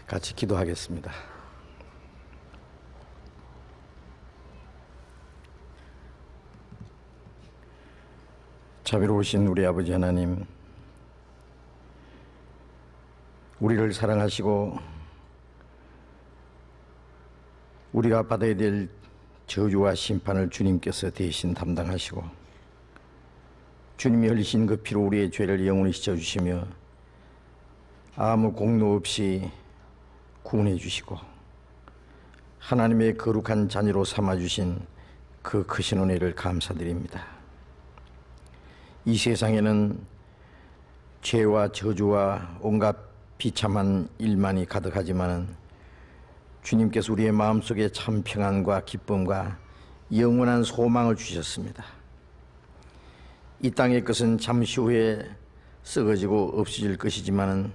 같이 기도하겠습니다. 자비로우신 우리 아버지 하나님, 우리를 사랑하시고 우리가 받아야 될 저주와 심판을 주님께서 대신 담당하시고 주님이 흘리신 그 피로 우리의 죄를 영원히 씻어주시며 아무 공로 없이 구원해 주시고 하나님의 거룩한 자녀로 삼아주신 그 크신 은혜를 감사드립니다. 이 세상에는 죄와 저주와 온갖 비참한 일만이 가득하지만 주님께서 우리의 마음속에 참 평안과 기쁨과 영원한 소망을 주셨습니다. 이 땅의 것은 잠시 후에 썩어지고 없어질 것이지만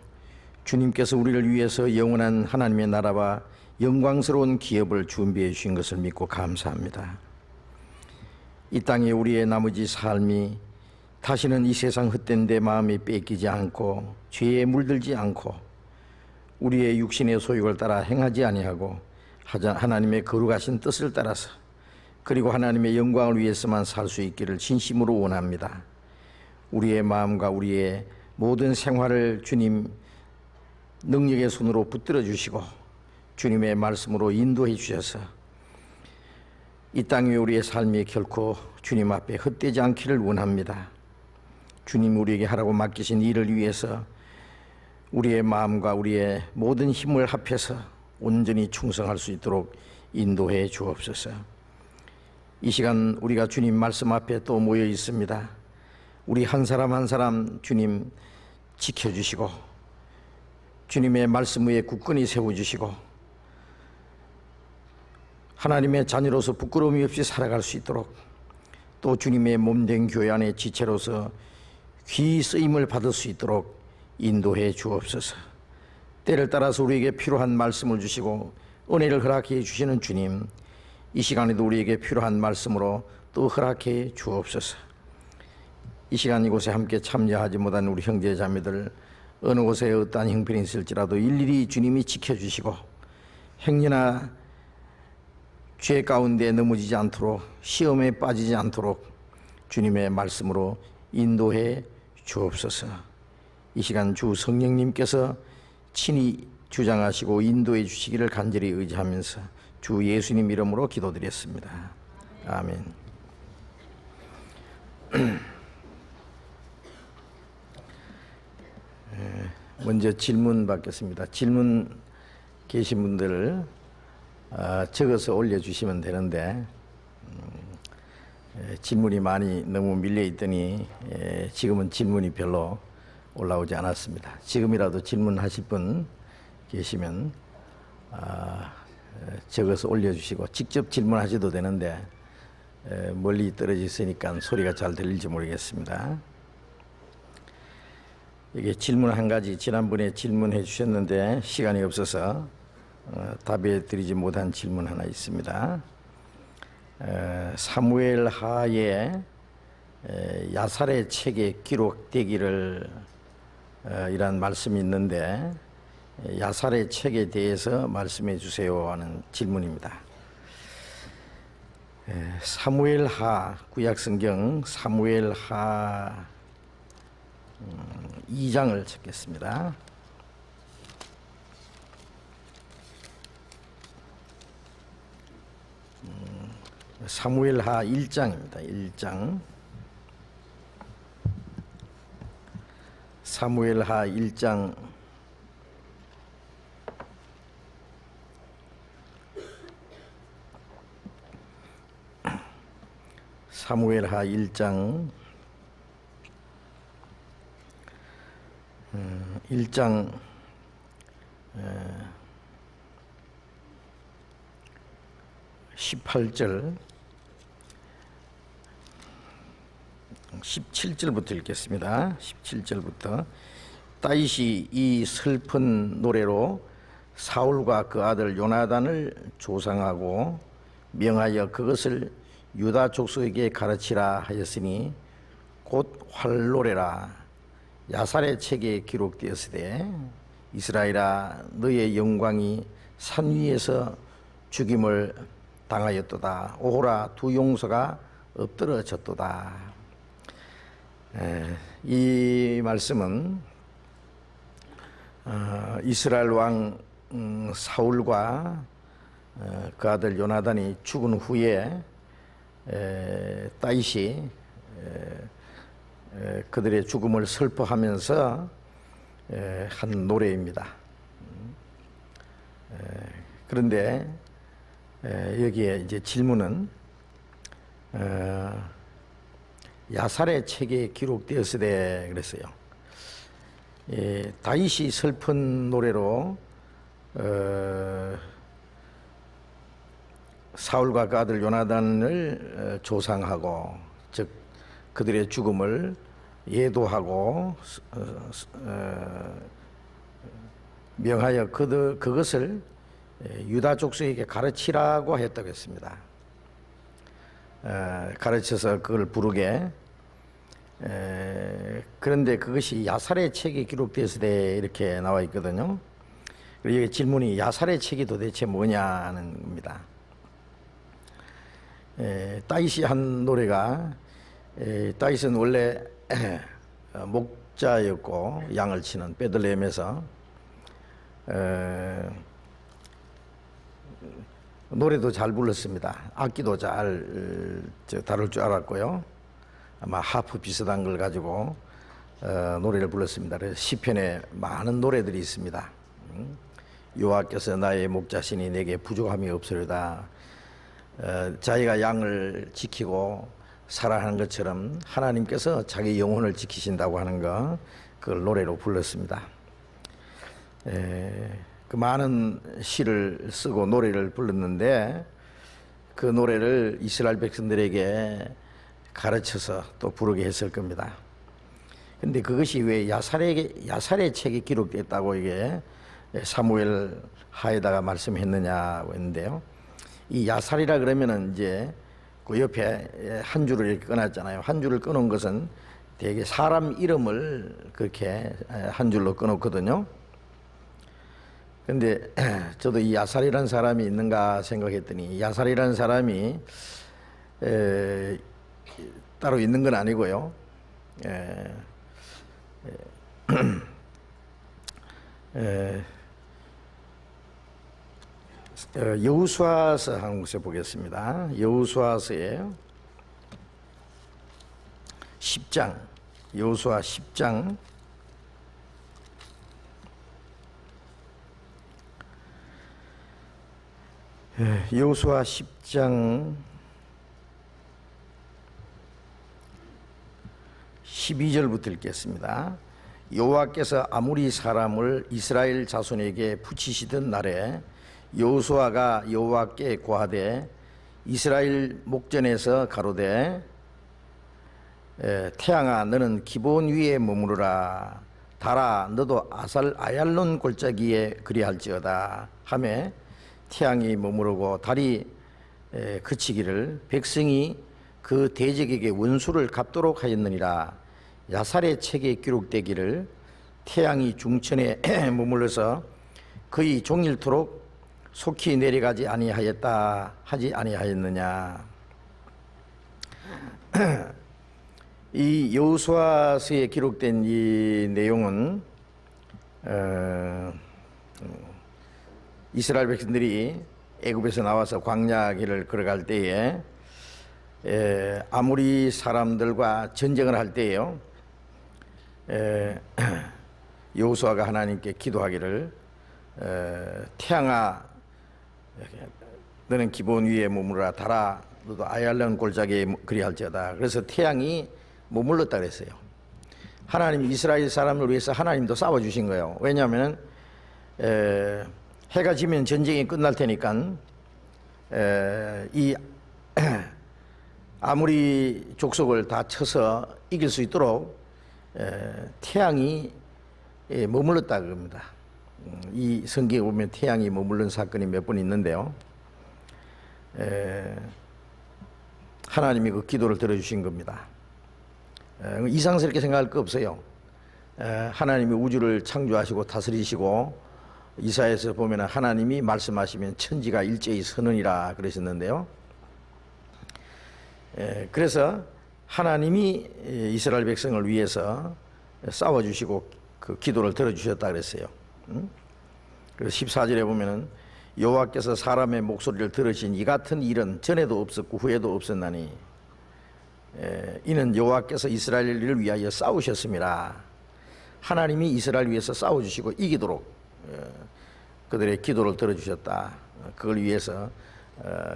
주님께서 우리를 위해서 영원한 하나님의 나라와 영광스러운 기업을 준비해 주신 것을 믿고 감사합니다. 이 땅에 우리의 나머지 삶이 다시는 이 세상 헛된 데 마음이 뺏기지 않고 죄에 물들지 않고 우리의 육신의 소욕을 따라 행하지 아니하고 하나님의 거룩하신 뜻을 따라서 그리고 하나님의 영광을 위해서만 살 수 있기를 진심으로 원합니다. 우리의 마음과 우리의 모든 생활을 주님 능력의 손으로 붙들어 주시고 주님의 말씀으로 인도해 주셔서 이 땅 위에 우리의 삶이 결코 주님 앞에 헛되지 않기를 원합니다. 주님 우리에게 하라고 맡기신 일을 위해서 우리의 마음과 우리의 모든 힘을 합해서 온전히 충성할 수 있도록 인도해 주옵소서. 이 시간 우리가 주님 말씀 앞에 또 모여 있습니다. 우리 한 사람 한 사람 주님 지켜주시고 주님의 말씀 위에 굳건히 세워주시고 하나님의 자녀로서 부끄러움이 없이 살아갈 수 있도록 또 주님의 몸된 교회 안의 지체로서 귀히 쓰임을 받을 수 있도록 인도해 주옵소서. 때를 따라서 우리에게 필요한 말씀을 주시고 은혜를 허락해 주시는 주님, 이 시간에도 우리에게 필요한 말씀으로 또 허락해 주옵소서. 이 시간 이곳에 함께 참여하지 못한 우리 형제 자매들 어느 곳에 어떠한 형편이 있을지라도 일일이 주님이 지켜주시고 행여나 죄 가운데 넘어지지 않도록 시험에 빠지지 않도록 주님의 말씀으로 인도해 주옵소서. 이 시간 주 성령님께서 친히 주장하시고 인도해 주시기를 간절히 의지하면서 주 예수님 이름으로 기도드렸습니다. 아멘. 먼저 질문 받겠습니다. 질문 계신 분들 적어서 올려주시면 되는데 질문이 많이 너무 밀려있더니 지금은 질문이 별로 올라오지 않았습니다. 지금이라도 질문하실 분 계시면 적어서 올려주시고 직접 질문하셔도 되는데 멀리 떨어져 있으니까 소리가 잘 들릴지 모르겠습니다. 이게 질문 한 가지 지난번에 질문해 주셨는데 시간이 없어서 답해 드리지 못한 질문 하나 있습니다. 사무엘 하에 야살의 책에 기록되기를 이란 말씀이 있는데 야살의 책에 대해서 말씀해 주세요 하는 질문입니다. 사무엘 하 구약성경 사무엘 하 2장을 찾겠습니다. 사무엘 하 1장입니다. 1장 사무엘 하 1장 사무엘 하 1장 1장 18절 17절부터 읽겠습니다. 17절부터 다윗이 이 슬픈 노래로 사울과 그 아들 요나단을 조상하고 명하여 그것을 유다 족속에게 가르치라 하였으니 곧 활노래라. 야살의 책에 기록되었으되 이스라엘아 너의 영광이 산 위에서 죽임을 당하였도다. 오호라 두 용서가 엎드러졌도다. 이 말씀은 이스라엘 왕 사울과 그 아들 요나단이 죽은 후에 다윗이 그들의 죽음을 슬퍼하면서 한 노래입니다. 그런데 여기에 이제 질문은 야살의 책에 기록되었으되 그랬어요. 다윗이 슬픈 노래로 사울과 그 아들 요나단을 조상하고, 즉 그들의 죽음을 예도하고 명하여 그것을 유다 족속에게 가르치라고 했다고 했습니다. 가르쳐서 그걸 부르게. 그런데 그것이 야살의 책에 기록되었으되 이렇게 나와 있거든요. 그리고 여기 질문이 야살의 책이 도대체 뭐냐는 겁니다. 다윗이 한 노래가, 다윗은 원래 목자였고 양을 치는 베들레헴에서 노래도 잘 불렀습니다. 악기도 잘 다룰 줄 알았고요. 아마 하프 비슷한 걸 가지고 노래를 불렀습니다. 그래서 시편에 많은 노래들이 있습니다. 여호와께서 나의 목자시니 내게 부족함이 없으리다. 자기가 양을 지키고 살아가는 것처럼 하나님께서 자기 영혼을 지키신다고 하는 거, 그걸 노래로 불렀습니다. 그 많은 시를 쓰고 노래를 불렀는데 그 노래를 이스라엘 백성들에게 가르쳐서 또 부르게 했을 겁니다. 근데 그것이 왜 야살의 책에 기록됐다고 이게 사무엘 하에다가 말씀했느냐고 했는데요. 이 야살이라 그러면은 이제 그 옆에 한 줄을 이렇게 끊었잖아요. 한 줄을 끊은 것은 되게 사람 이름을 그렇게 한 줄로 끊었거든요. 근데 저도 이 야살이라는 사람이 있는가 생각했더니 야살이라는 사람이 따로 있는 건 아니고요. 여호수아서 한 곳에 보겠습니다. 여호수아서에 10장, 여호수아 10장 여호수아 10장 12절부터 읽겠습니다. 여호와께서 아무리 사람을 이스라엘 자손에게 붙이시던 날에 여호수아가 여호와께 고하되 이스라엘 목전에서 가로되 태양아 너는 기본 위에 머무르라. 달아 너도 아얄론 골짜기에 그리할지어다 하매 태양이 머무르고 달이 그치기를 백성이 그 대적에게 원수를 갚도록 하였느니라. 야살의 책에 기록되기를 태양이 중천에 머물러서 거의 종일토록 속히 내려가지 아니하였다 하지 아니하였느냐. 이 여호수아서에 기록된 이 내용은 이스라엘 백성들이 애굽에서 나와서 광야길을 걸어갈 때에 아모리 사람들과 전쟁을 할 때에요, 여호수아가 하나님께 기도하기를 태양아 너는 기본 위에 머무르라. 달아 너도 아얄론 골짜기에 그리할지어다. 그래서 태양이 머물렀다 그랬어요. 하나님 이스라엘 사람을 위해서 하나님도 싸워주신 거예요. 왜냐하면 해가 지면 전쟁이 끝날 테니까 이 아무리 족속을 다 쳐서 이길 수 있도록 태양이 머물렀다 그럽니다. 이 성경에 보면 태양이 머무른 사건이 몇 번 있는데요, 하나님이 그 기도를 들어주신 겁니다. 이상스럽게 생각할 거 없어요. 하나님이 우주를 창조하시고 다스리시고 이사야에서 보면 하나님이 말씀하시면 천지가 일제히 서느니라 그러셨는데요. 그래서 하나님이 이스라엘 백성을 위해서 싸워주시고 그 기도를 들어주셨다 그랬어요. 그래서 14절에 보면은 여호와께서 사람의 목소리를 들으신 이 같은 일은 전에도 없었고 후에도 없었나니 이는 여호와께서 이스라엘을 위하여 싸우셨습니다. 하나님이 이스라엘 위해서 싸워주시고 이기도록 그들의 기도를 들어주셨다. 그걸 위해서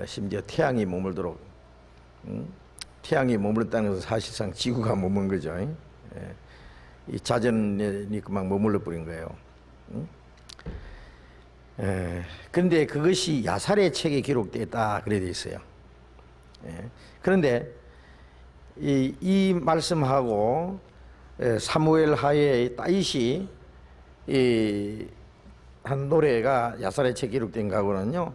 심지어 태양이 머물도록, 태양이 머물렀다는 것은 사실상 지구가 머문 거죠. 이 자전이 그만 머물러 버린 거예요. 그런데 그것이 야살의 책에 기록되었다 그래 돼 있어요. 그런데 이 말씀하고 사무엘 하에 다윗이 한 노래가 야살의 책에 기록된 거하고는요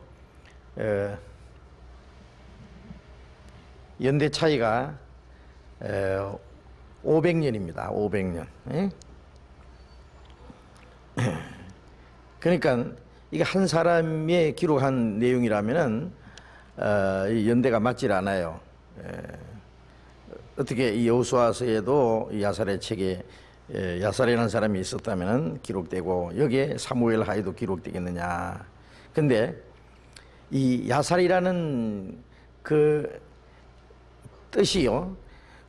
연대 차이가 500년입니다. 500년. 그러니까 이게 한 사람이 기록한 내용이라면은 연대가 맞질 않아요. 어떻게 이 여호수아서에도 야살의 책에 야살이라는 사람이 있었다면 기록되고 여기에 사무엘 하에도 기록되겠느냐. 근데 이 야살이라는 그 뜻이요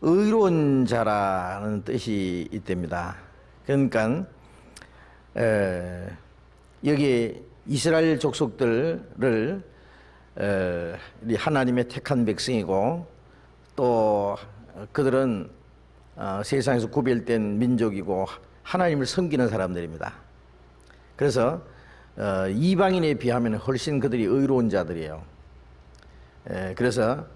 의로운 자라는 뜻이 있답니다. 그러니까 여기 이스라엘 족속들을 하나님의 택한 백성이고 또 그들은 세상에서 구별된 민족이고 하나님을 섬기는 사람들입니다. 그래서 이방인에 비하면 훨씬 그들이 의로운 자들이에요. 그래서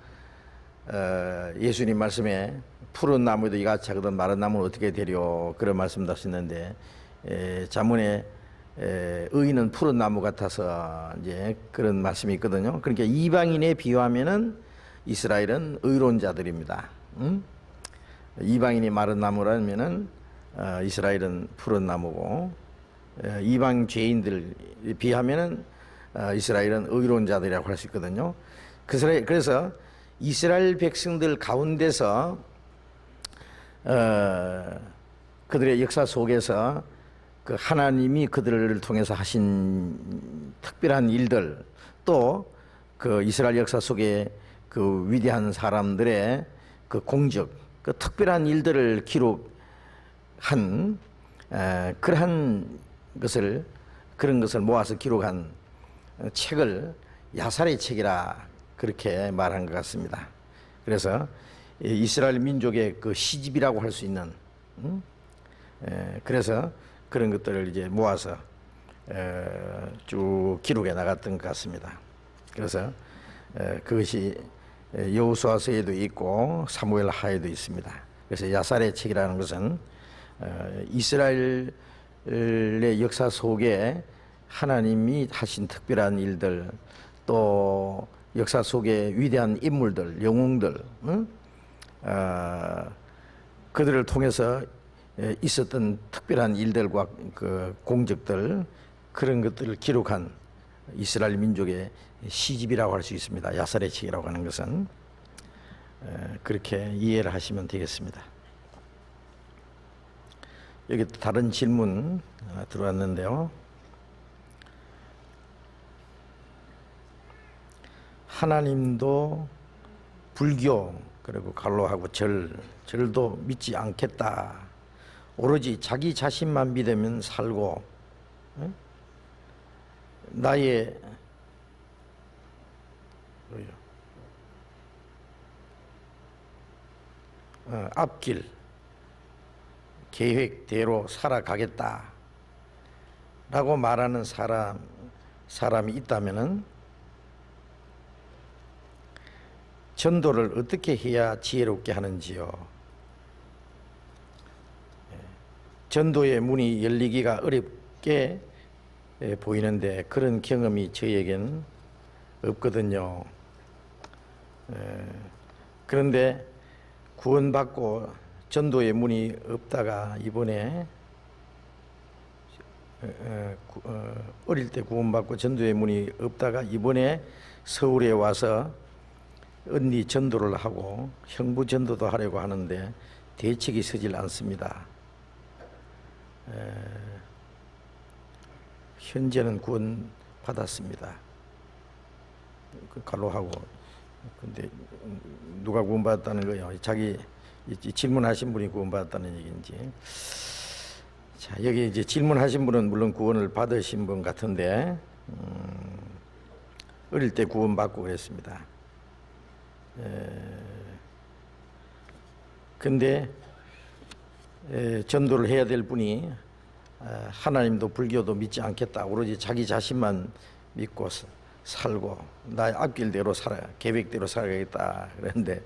예수님 말씀에 푸른 나무에도 이같이 하거든 마른 나무는 어떻게 되려 그런 말씀도 하셨는데 자문에 의인은 푸른 나무 같아서 이제 그런 말씀이 있거든요. 그러니까 이방인에 비유하면은 이스라엘은 의로운 자들입니다. 이방인이 마른 나무라면은 이스라엘은 푸른 나무고 이방 죄인들 비하면은 이스라엘은 의로운 자들이라고 할 수 있거든요. 그래서 이스라엘 백성들 가운데서 그들의 역사 속에서 그 하나님이 그들을 통해서 하신 특별한 일들 또 그 이스라엘 역사 속에 그 위대한 사람들의 그 공적 그 특별한 일들을 기록한 그런 것을 모아서 기록한 책을 야살의 책이라 그렇게 말한 것 같습니다. 그래서 이스라엘 민족의 그 시집이라고 할 수 있는 그래서 그런 것들을 이제 모아서 쭉 기록해 나갔던 것 같습니다. 그래서 그것이 여호수아서에도 있고 사무엘 하에도 있습니다. 그래서 야살의 책이라는 것은 이스라엘의 역사 속에 하나님이 하신 특별한 일들 또 역사 속에 위대한 인물들, 영웅들, 그들을 통해서 있었던 특별한 일들과 그 공적들 그런 것들을 기록한 이스라엘 민족의 시집이라고 할 수 있습니다. 야살의 책이라고 하는 것은 그렇게 이해를 하시면 되겠습니다. 여기 다른 질문 들어왔는데요. 하나님도 불교 그리고 갈로하고 절도 믿지 않겠다. 오로지 자기 자신만 믿으면 살고 나의 앞길 계획대로 살아가겠다 라고 말하는 사람이 있다면은 전도를 어떻게 해야 지혜롭게 하는지요? 전도의 문이 열리기가 어렵게 보이는데 그런 경험이 저에겐 없거든요. 그런데 구원받고 전도의 문이 없다가 이번에 어릴 때 구원받고 전도의 문이 없다가 이번에 서울에 와서 언니 전도를 하고 형부 전도도 하려고 하는데 대책이 서질 않습니다. 현재는 구원 받았습니다. 갈로하고. 근데 누가 구원받았다는 거예요? 자기 질문하신 분이 구원받았다는 얘기인지. 자, 여기 이제 질문하신 분은 물론 구원을 받으신 분 같은데 어릴 때 구원받고 그랬습니다. 근데 전도를 해야 될 분이 하나님도 불교도 믿지 않겠다. 오로지 자기 자신만 믿고 살고 나의 앞길대로 살아 계획대로 살아야겠다. 그런데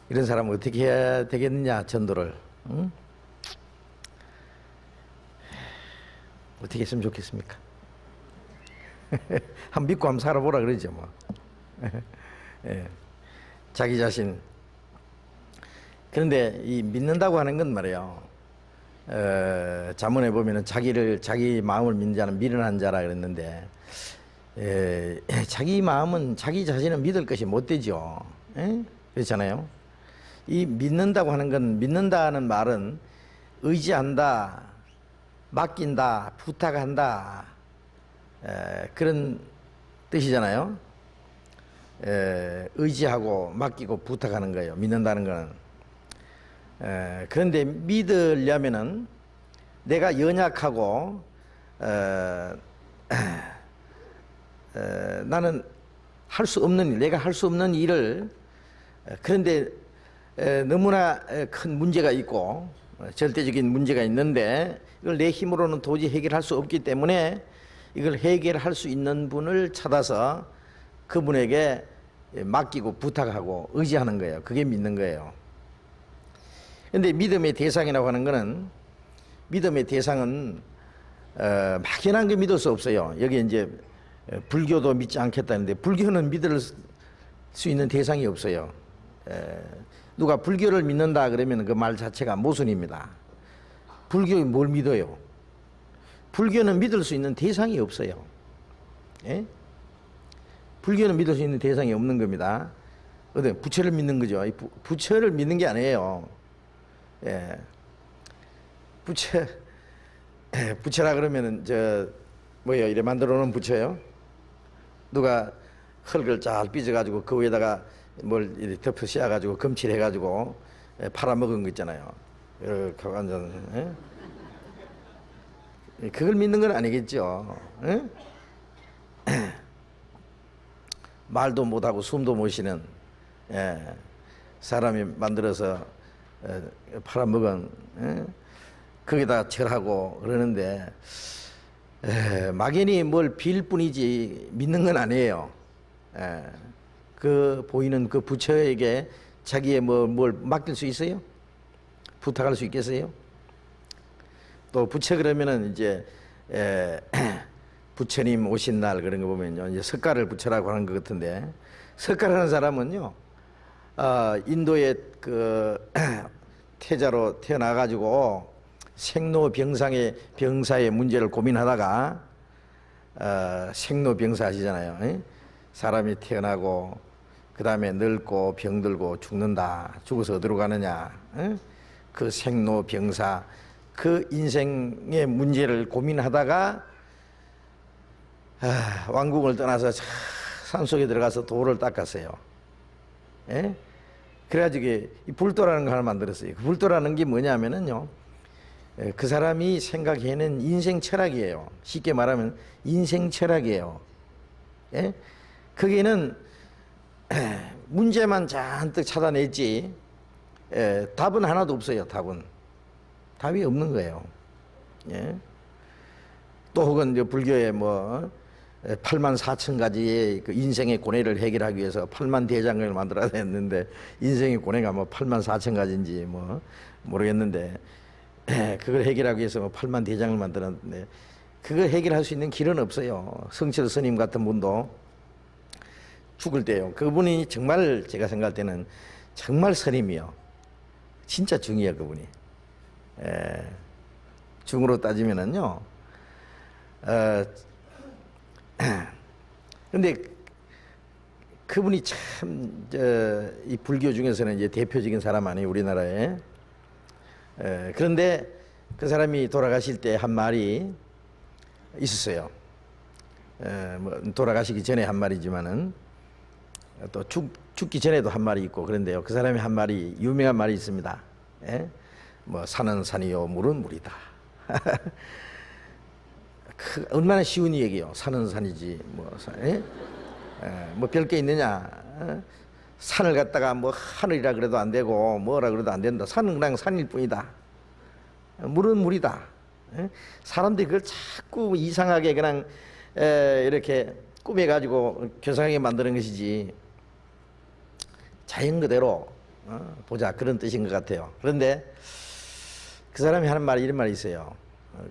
이런 사람은 어떻게 해야 되겠느냐 전도를. 응? 어떻게 했으면 좋겠습니까? 한번 믿고 한번 살아보라 그러죠 뭐. 예. 자기 자신. 그런데 이 믿는다고 하는 건 말이에요. 잠언에 보면은 자기 마음을 믿는 자는 미련한 자라 그랬는데 자기 마음은 자기 자신은 믿을 것이 못 되죠. 그렇잖아요. 이 믿는다고 하는 건 믿는다는 말은 의지한다, 맡긴다, 부탁한다 그런 뜻이잖아요. 의지하고 맡기고 부탁하는 거예요. 믿는다는 거는. 그런데 믿으려면은 내가 연약하고 나는 할 수 없는 일, 내가 할 수 없는 일을 그런데 너무나 큰 문제가 있고 절대적인 문제가 있는데 이걸 내 힘으로는 도저히 해결할 수 없기 때문에 이걸 해결할 수 있는 분을 찾아서 그분에게 맡기고 부탁하고 의지하는 거예요. 그게 믿는 거예요. 그런데 믿음의 대상이라고 하는 거는 믿음의 대상은 막연한 게 믿을 수 없어요. 여기 이제 불교도 믿지 않겠다는데 불교는 믿을 수 있는 대상이 없어요. 누가 불교를 믿는다 그러면 그 말 자체가 모순입니다. 불교에 뭘 믿어요? 불교는 믿을 수 있는 대상이 없어요. 예? 불교는 믿을 수 있는 대상이 없는 겁니다. 부처를 믿는 거죠. 부처를 믿는 게 아니에요. 예. 부처라 그러면은 뭐예요? 이래 만들어 놓은 부처요? 누가 흙을 잘 빚어가지고 그 위에다가 뭘 이렇게 덮어 씌워가지고 검칠해가지고 팔아먹은 거 있잖아요. 이렇게 완전 그걸 믿는 건 아니겠죠. 예? 말도 못하고 숨도 못 쉬는 사람이 만들어서 팔아먹은 거기다 절하고 그러는데 막연히 뭘 빌 뿐이지 믿는 건 아니에요. 그 보이는 그 부처에게 자기의 뭘 맡길 수 있어요? 부탁할 수 있겠어요? 또 부처 그러면은 이제 부처님 오신 날 그런 거 보면요, 이제 석가를 부처라고 하는 것 같은데, 석가라는 사람은요, 인도의 그 태자로 태어나가지고 생로병사의 문제를 고민하다가 생로병사 하시잖아요. 사람이 태어나고 그 다음에 늙고 병들고 죽는다. 죽어서 어디로 가느냐. 그 생로병사 그 인생의 문제를 고민하다가 왕궁을 떠나서 산속에 들어가서 돌을 닦았어요. 예? 그래가지고 이 불도라는 거 하나 만들었어요. 그 불도라는 게 뭐냐면은요, 그 사람이 생각해낸 인생 철학이에요. 쉽게 말하면 인생 철학이에요. 예? 거기는 문제만 잔뜩 찾아냈지 답은 하나도 없어요. 답이 없는 거예요. 예? 또 혹은 이제 불교의 84,000가지의 그 인생의 고뇌를 해결하기 위해서 8만 대장을 만들어야 했는데 인생의 고뇌가 84,000가지인지 모르겠는데 그걸 해결하기 위해서 8만 대장을 만들었는데 그걸 해결할 수 있는 길은 없어요. 성철 스님 같은 분도 죽을 때요. 그분이 정말 제가 생각할 때는 정말 스님이요. 진짜 중이에요, 그분이. 중으로 따지면은요. 근데 그분이 참 이 불교 중에서는 이제 대표적인 사람 아니에요, 우리나라에. 그런데 그 사람이 돌아가실 때 한 말이 있었어요. 뭐 돌아가시기 전에 한 말이지만은 또 죽기 전에도 한 말이 있고 그런데요. 그 사람이 한 말이 유명한 말이 있습니다. 예? 뭐 산은 산이요, 물은 물이다. 얼마나 쉬운 얘기요. 산은 산이지 뭐, 뭐 별게 있느냐. 산을 갖다가 뭐 하늘이라 그래도 안 되고 뭐라 그래도 안 된다. 산은 그냥 산일 뿐이다. 물은 물이다. 사람들이 그걸 자꾸 이상하게 그냥 이렇게 꾸며가지고 교상하게 만드는 것이지 자연 그대로 보자, 그런 뜻인 것 같아요. 그런데 그 사람이 하는 말이 이런 말이 있어요.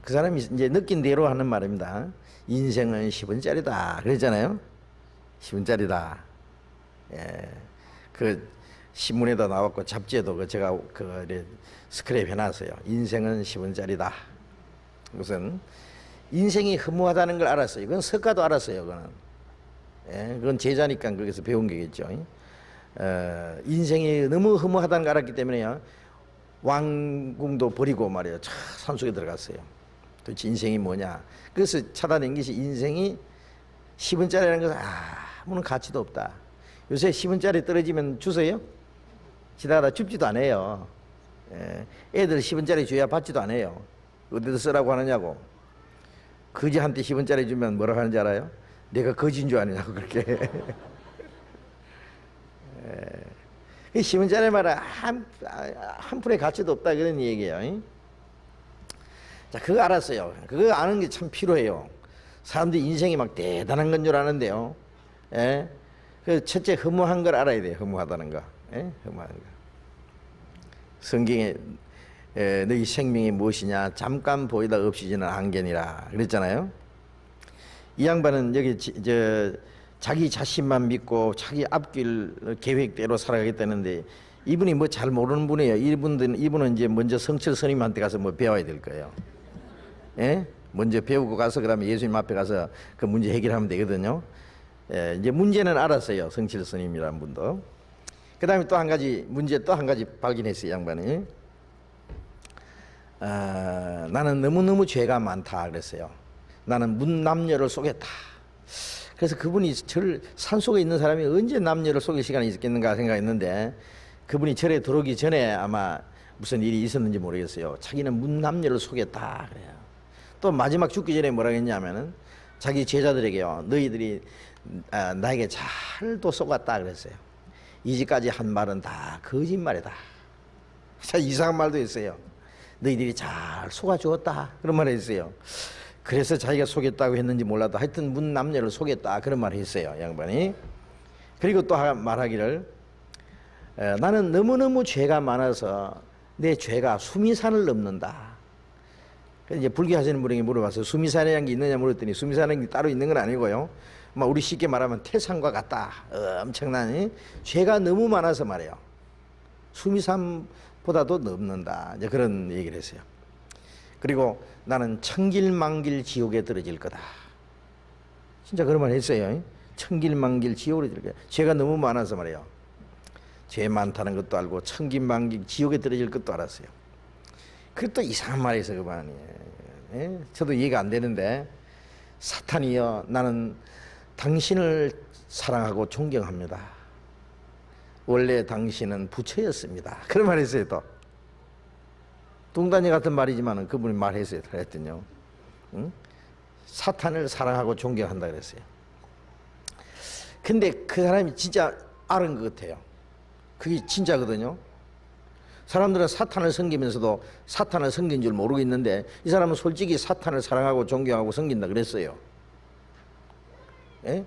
그 사람이 이제 느낀 대로 하는 말입니다. 인생은 10원짜리다 그랬잖아요. 10원짜리다. 예. 그 신문에도 나왔고 잡지에도 제가 스크랩 해놨어요. 인생은 10원짜리다. 그것은 인생이 허무하다는 걸 알았어요. 그건 석가도 알았어요. 그거는. 예, 그건 제자니까 거기서 배운 거겠죠. 인생이 너무 허무하다는 걸 알았기 때문에요. 왕궁도 버리고 말이에요. 산속에 들어갔어요. 도대체 인생이 뭐냐. 그래서 찾아낸 것이 인생이 10원짜리라는 것은 아무런 가치도 없다. 요새 10원짜리 떨어지면 주세요? 지나가다 줍지도 않아요. 애들 10원짜리 줘야 받지도 않아요. 어디다 쓰라고 하느냐고. 거지한테 10원짜리 주면 뭐라고 하는지 알아요? 내가 거지인 줄 아느냐고 그렇게. 10원짜리 말은 한 푼의 가치도 없다 그런 얘기예요. 자, 그거 알았어요. 그거 아는 게 참 필요해요. 사람들이 인생이 막 대단한 건 줄 아는데요. 예? 그 첫째 허무한 걸 알아야 돼요. 허무하다는 거. 예? 허무한 거. 성경에 너희 생명이 무엇이냐 잠깐 보이다 없어지는 안개니라 그랬잖아요. 이 양반은 여기 자기 자신만 믿고 자기 앞길 계획대로 살아가겠다는데 이분이 뭐 잘 모르는 분이에요. 이분은 이제 먼저 성철 스님한테 가서 뭐 배워야 될 거예요. 예? 먼저 배우고 가서 그다음에 예수님 앞에 가서 그 문제 해결하면 되거든요. 예, 이제 문제는 알았어요. 성철 스님이라는 분도. 그다음에 또 한 가지 문제 또 한 가지 발견했어요. 양반이. 나는 너무너무 죄가 많다 그랬어요. 나는 문남녀를 속였다. 그래서 그분이 산속에 있는 사람이 언제 남녀를 속일 시간이 있겠는가 생각했는데 그분이 절에 들어오기 전에 아마 무슨 일이 있었는지 모르겠어요. 자기는 문남녀를 속였다 그래요. 또 마지막 죽기 전에 뭐라고 했냐면은 자기 제자들에게요. 너희들이 나에게 잘도 속았다 그랬어요. 이제까지 한 말은 다 거짓말이다. 참 이상한 말도 했어요. 너희들이 잘 속아주었다 그런 말을 했어요. 그래서 자기가 속였다고 했는지 몰라도 하여튼 문남녀를 속였다 그런 말을 했어요. 양반이. 그리고 또 말하기를 나는 너무너무 죄가 많아서 내 죄가 수미산을 넘는다. 그래서 이제 불교하시는 분에게 물어봤어요. 수미산이라는 게 있느냐 물었더니 수미산이 따로 있는 건 아니고요. 우리 쉽게 말하면 태산과 같다. 엄청난 죄가 너무 많아서 말이에요. 수미산보다도 넘는다. 이제 그런 얘기를 했어요. 그리고 나는 천길만길 지옥에 떨어질 거다. 진짜 그런 말 했어요. 천길만길 지옥에 떨어질 거다. 죄가 너무 많아서 말이에요. 죄 많다는 것도 알고 천길만길 지옥에 떨어질 것도 알았어요. 그리고 또 이상한 말이 있어요. 그만이. 예? 저도 이해가 안 되는데 사탄이여 나는 당신을 사랑하고 존경합니다. 원래 당신은 부처였습니다. 그런 말이 있어요. 또 뚱단지 같은 말이지만 그분이 말했어요. 그랬더니요. 응? 사탄을 사랑하고 존경한다 그랬어요. 근데 그 사람이 진짜 알은 것 같아요. 그게 진짜거든요. 사람들은 사탄을 섬기면서도 사탄을 섬긴 줄 모르고 있는데 이 사람은 솔직히 사탄을 사랑하고 존경하고 섬긴다 그랬어요. 예?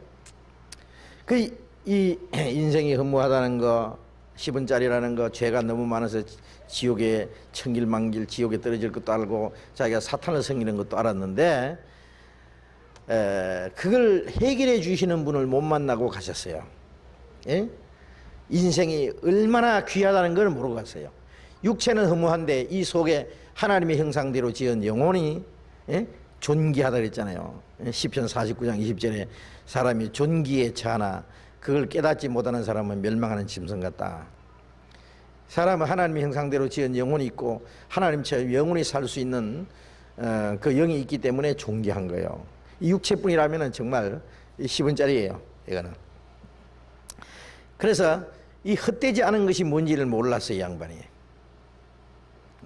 이 인생이 허무하다는 거, 10원짜리라는 거, 죄가 너무 많아서 지옥에 천길만길 지옥에 떨어질 것도 알고 자기가 사탄을 섬기는 것도 알았는데 그걸 해결해 주시는 분을 못 만나고 가셨어요. 예? 인생이 얼마나 귀하다는 걸 모르고 갔어요. 육체는 허무한데 이 속에 하나님의 형상대로 지은 영혼이 존귀하다 그랬잖아요. 시편 49장 20절에 사람이 존귀에 처하나 그걸 깨닫지 못하는 사람은 멸망하는 짐승 같다. 사람은 하나님의 형상대로 지은 영혼이 있고 하나님처럼 영원히 살 수 있는 그 영이 있기 때문에 존귀한 거예요. 이 육체뿐이라면 정말 10원짜리예요. 이거는. 그래서 이 헛되지 않은 것이 뭔지를 몰랐어요, 이 양반이.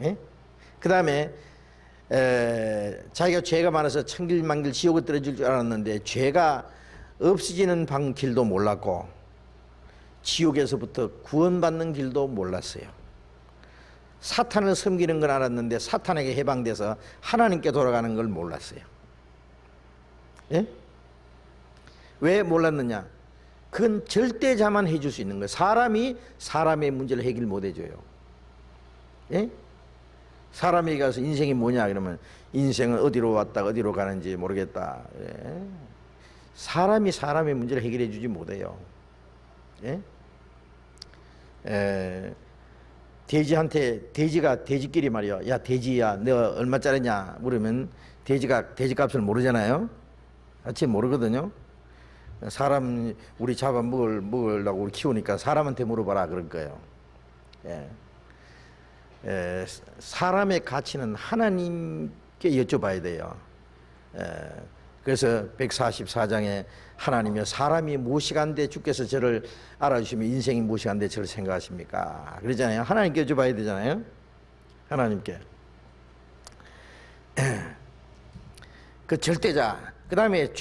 예? 그 다음에 자기가 죄가 많아서 천길만길 지옥에 떨어질 줄 알았는데 죄가 없어지는 길도 몰랐고 지옥에서부터 구원받는 길도 몰랐어요. 사탄을 섬기는 건 알았는데 사탄에게 해방돼서 하나님께 돌아가는 걸 몰랐어요. 예? 왜 몰랐느냐? 그건 절대자만 해줄 수 있는 거예요. 사람이 사람의 문제를 해결 못 해줘요. 예? 사람에게 가서 인생이 뭐냐 그러면 인생은 어디로 왔다 어디로 가는지 모르겠다. 예? 사람이 사람의 문제를 해결해 주지 못해요. 예? 돼지한테 돼지가 돼지끼리 말이야. 야 돼지야, 너 얼마짜리냐 물으면 돼지가 돼지값을 모르잖아요. 아침 모르거든요. 사람 우리 잡아 먹으려고 우리 키우니까 사람한테 물어봐라 그럴 거예요. 예. 사람의 가치는 하나님께 여쭤봐야 돼요. 그래서 144장에 하나님이여 사람이 무엇이간데 주께서 저를 알아주시면 인생이 무엇이간데 저를 생각하십니까? 그러잖아요. 하나님께 여쭤봐야 되잖아요. 하나님께. 그 절대자. 그 다음에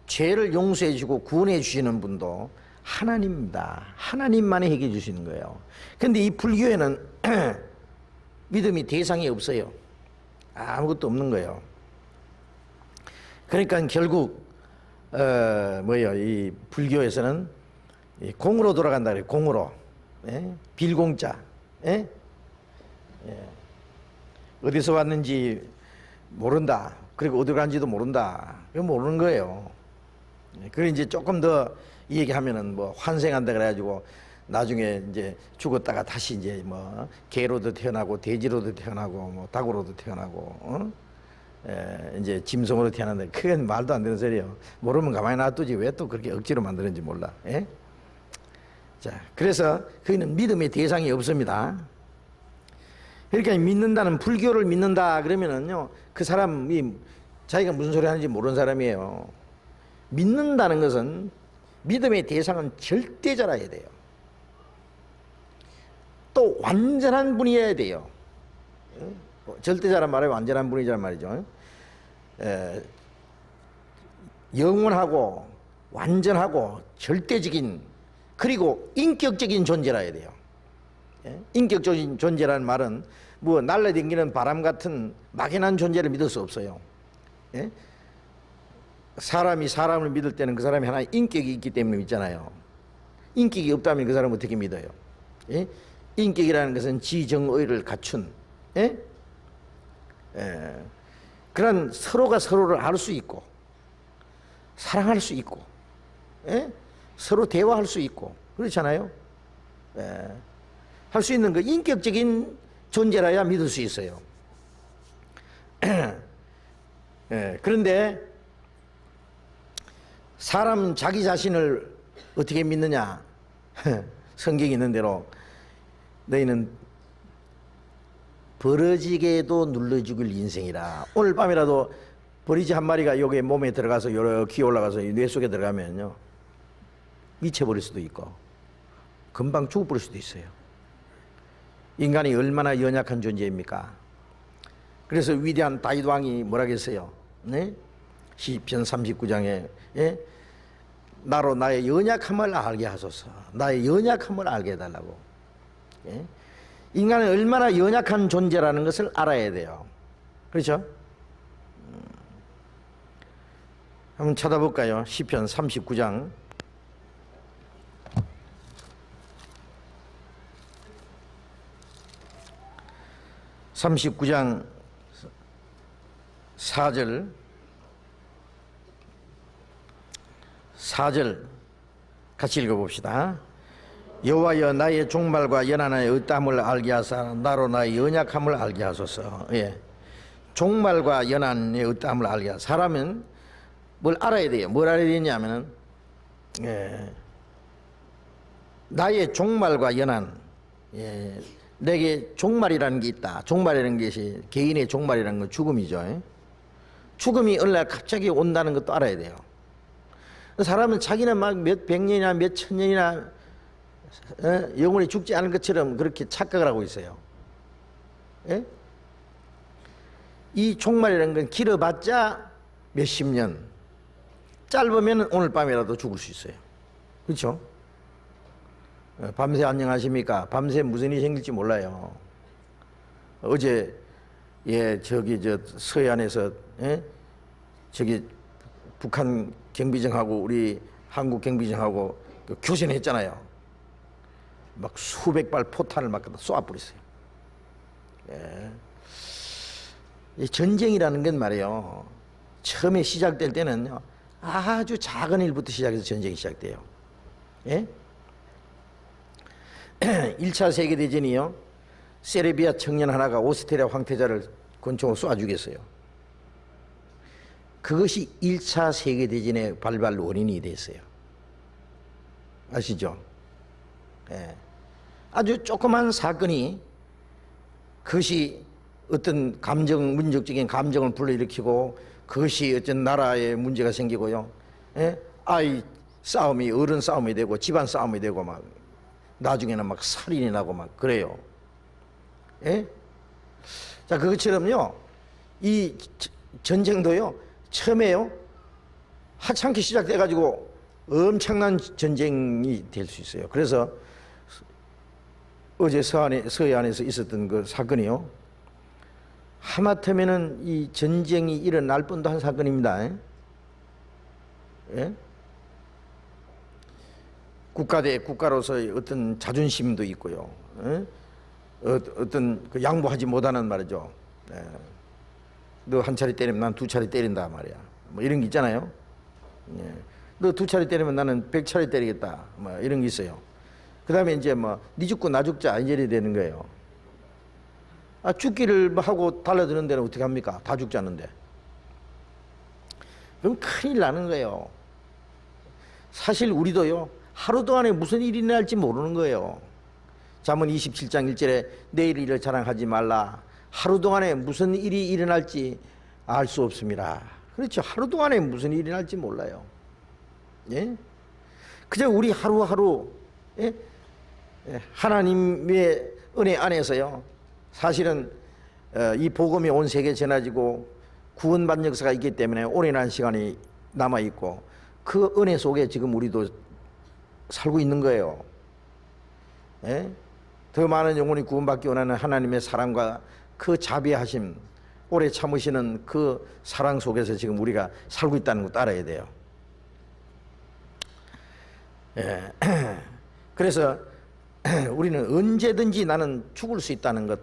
죄를 용서해 주고 구원해 주시는 분도 하나님입니다. 하나님만이 해결해 주시는 거예요. 그런데 이 불교에는 믿음이 대상이 없어요. 아무것도 없는 거예요. 그러니까 결국 이 불교에서는 공으로 돌아간다 그래요. 공으로. 예? 빌공자. 예? 예. 어디서 왔는지 모른다. 그리고 어디 간지도 모른다. 그거 모르는 거예요. 그래 이제 조금 더 이 얘기하면은 뭐 환생한다 그래가지고 나중에 이제 죽었다가 다시 이제 뭐 개로도 태어나고 돼지로도 태어나고 뭐 닭으로도 태어나고 이제 짐승으로 태어난다. 그건 말도 안 되는 소리예요. 모르면 가만히 놔두지 왜 또 그렇게 억지로 만드는지 몰라. 예? 자, 그래서 거기는 믿음의 대상이 없습니다. 그러니까 믿는다는 불교를 믿는다 그러면은요 그 사람이 자기가 무슨 소리 하는지 모르는 사람이에요. 믿는다는 것은 믿음의 대상은 절대자라야 돼요. 또 완전한 분이어야 돼요. 절대자란 말은 완전한 분이란 말이죠. 영원하고 완전하고 절대적인 그리고 인격적인 존재라야 돼요. 인격적인 존재라는 말은 뭐 날라다니는 바람 같은 막연한 존재를 믿을 수 없어요. 사람이 사람을 믿을 때는 그 사람이 하나의 인격이 있기 때문에 믿잖아요. 인격이 없다면 그 사람을 어떻게 믿어요? 인격이라는 것은 지정의를 갖춘 그런 서로가 서로를 알 수 있고 사랑할 수 있고 서로 대화할 수 있고 그렇잖아요. 할 수 있는 그 인격적인 존재라야 믿을 수 있어요. 그런데 사람 자기 자신을 어떻게 믿느냐? 성경에 있는 대로 너희는 버러지게도 눌러 죽일 인생이라. 오늘 밤이라도 버리지 한 마리가 여기 몸에 들어가서 여러 기어 올라가서 뇌 속에 들어가면요 미쳐버릴 수도 있고 금방 죽어버릴 수도 있어요. 인간이 얼마나 연약한 존재입니까? 그래서 위대한 다윗 왕이 뭐라 했어요? 네? 시편 39장에 나로 나의 연약함을 알게 하소서. 나의 연약함을 알게 해달라고. 인간은 얼마나 연약한 존재라는 것을 알아야 돼요. 그렇죠? 한번 찾아볼까요? 시편 39장 39장 4절 같이 읽어봅시다. 여호와여 나의 종말과 연한의 의땀을 알게 하사 나로 나의 연약함을 알게 하소서. 종말과 연한의 어떠함을 알게. 사람은 뭘 알아야 돼요. 뭘 알아야 되냐면은 나의 종말과 연한, 내게 종말이라는 게 있다. 종말이라는 것이 개인의 종말이라는 건 죽음이죠. 죽음이 어느 날 갑자기 온다는 것도 알아야 돼요. 사람은 자기는 막 몇 백 년이나 몇 천 년이나 영원히 죽지 않을 것처럼 그렇게 착각을 하고 있어요. 예? 이 종말이라는 건 길어봤자 몇십 년, 짧으면 오늘 밤이라도 죽을 수 있어요. 그렇죠? 밤새 안녕하십니까? 밤새 무슨 일이 생길지 몰라요. 어제 저기 저 서해안에서 저기 북한 경비정하고 우리 한국 경비정하고 교전했잖아요. 막 수백 발 포탄을 막 쏘아버렸어요. 이 전쟁이라는 건 말이에요. 처음에 시작될 때는 아주 작은 일부터 시작해서 전쟁이 시작돼요. 예? 1차 세계대전이요. 세르비아 청년 하나가 오스트리아 황태자를 권총으로 쏴 죽였어요. 그것이 1차 세계대전의 발발 원인이 됐어요. 아시죠? 예. 아주 조그만 사건이 그것이 어떤 민족적인 감정을 불러일으키고 그것이 어떤 나라에 문제가 생기고요. 예? 아이 싸움이 어른 싸움이 되고 집안 싸움이 되고 막 나중에는 막 살인이 나고 막 그래요. 예? 자, 그것처럼요, 이 전쟁도요, 처음에요, 하찮게 시작돼가지고 엄청난 전쟁이 될 수 있어요. 그래서 어제 서해안에서 있었던 그 사건이요, 하마터면은 이 전쟁이 일어날 뻔도 한 사건입니다. 예? 국가 대 국가로서의 어떤 자존심도 있고요. 어떤 그 양보하지 못하는 말이죠. 너 한 차례 때리면 난 두 차례 때린다 말이야. 뭐 이런 게 있잖아요. 너 두 차례 때리면 나는 100차례 때리겠다. 뭐 이런 게 있어요. 그 다음에 이제 뭐 네 죽고 나 죽자 이래 되는 거예요. 아, 죽기를 하고 달라드는 데는 어떻게 합니까? 다 죽지 않는데. 그럼 큰일 나는 거예요. 사실 우리도요, 하루 동안에 무슨 일이 일어날지 모르는 거예요. 잠언 27장 1절에 내일 일을 자랑하지 말라. 하루 동안에 무슨 일이 일어날지 알 수 없습니다. 그렇죠. 하루 동안에 무슨 일이 일어날지 몰라요. 예? 그저 우리 하루하루, 예? 하나님의 은혜 안에서요, 사실은 이 복음이 온 세계에 전해지고 구원받는 역사가 있기 때문에 오랜 시간이 남아있고 그 은혜 속에 지금 우리도 살고 있는 거예요. 예? 더 많은 영혼이 구원받기 원하는 하나님의 사랑과 그 자비하심, 오래 참으시는 그 사랑 속에서 지금 우리가 살고 있다는 것도 알아야 돼요. 예. 그래서 우리는 언제든지 나는 죽을 수 있다는 것,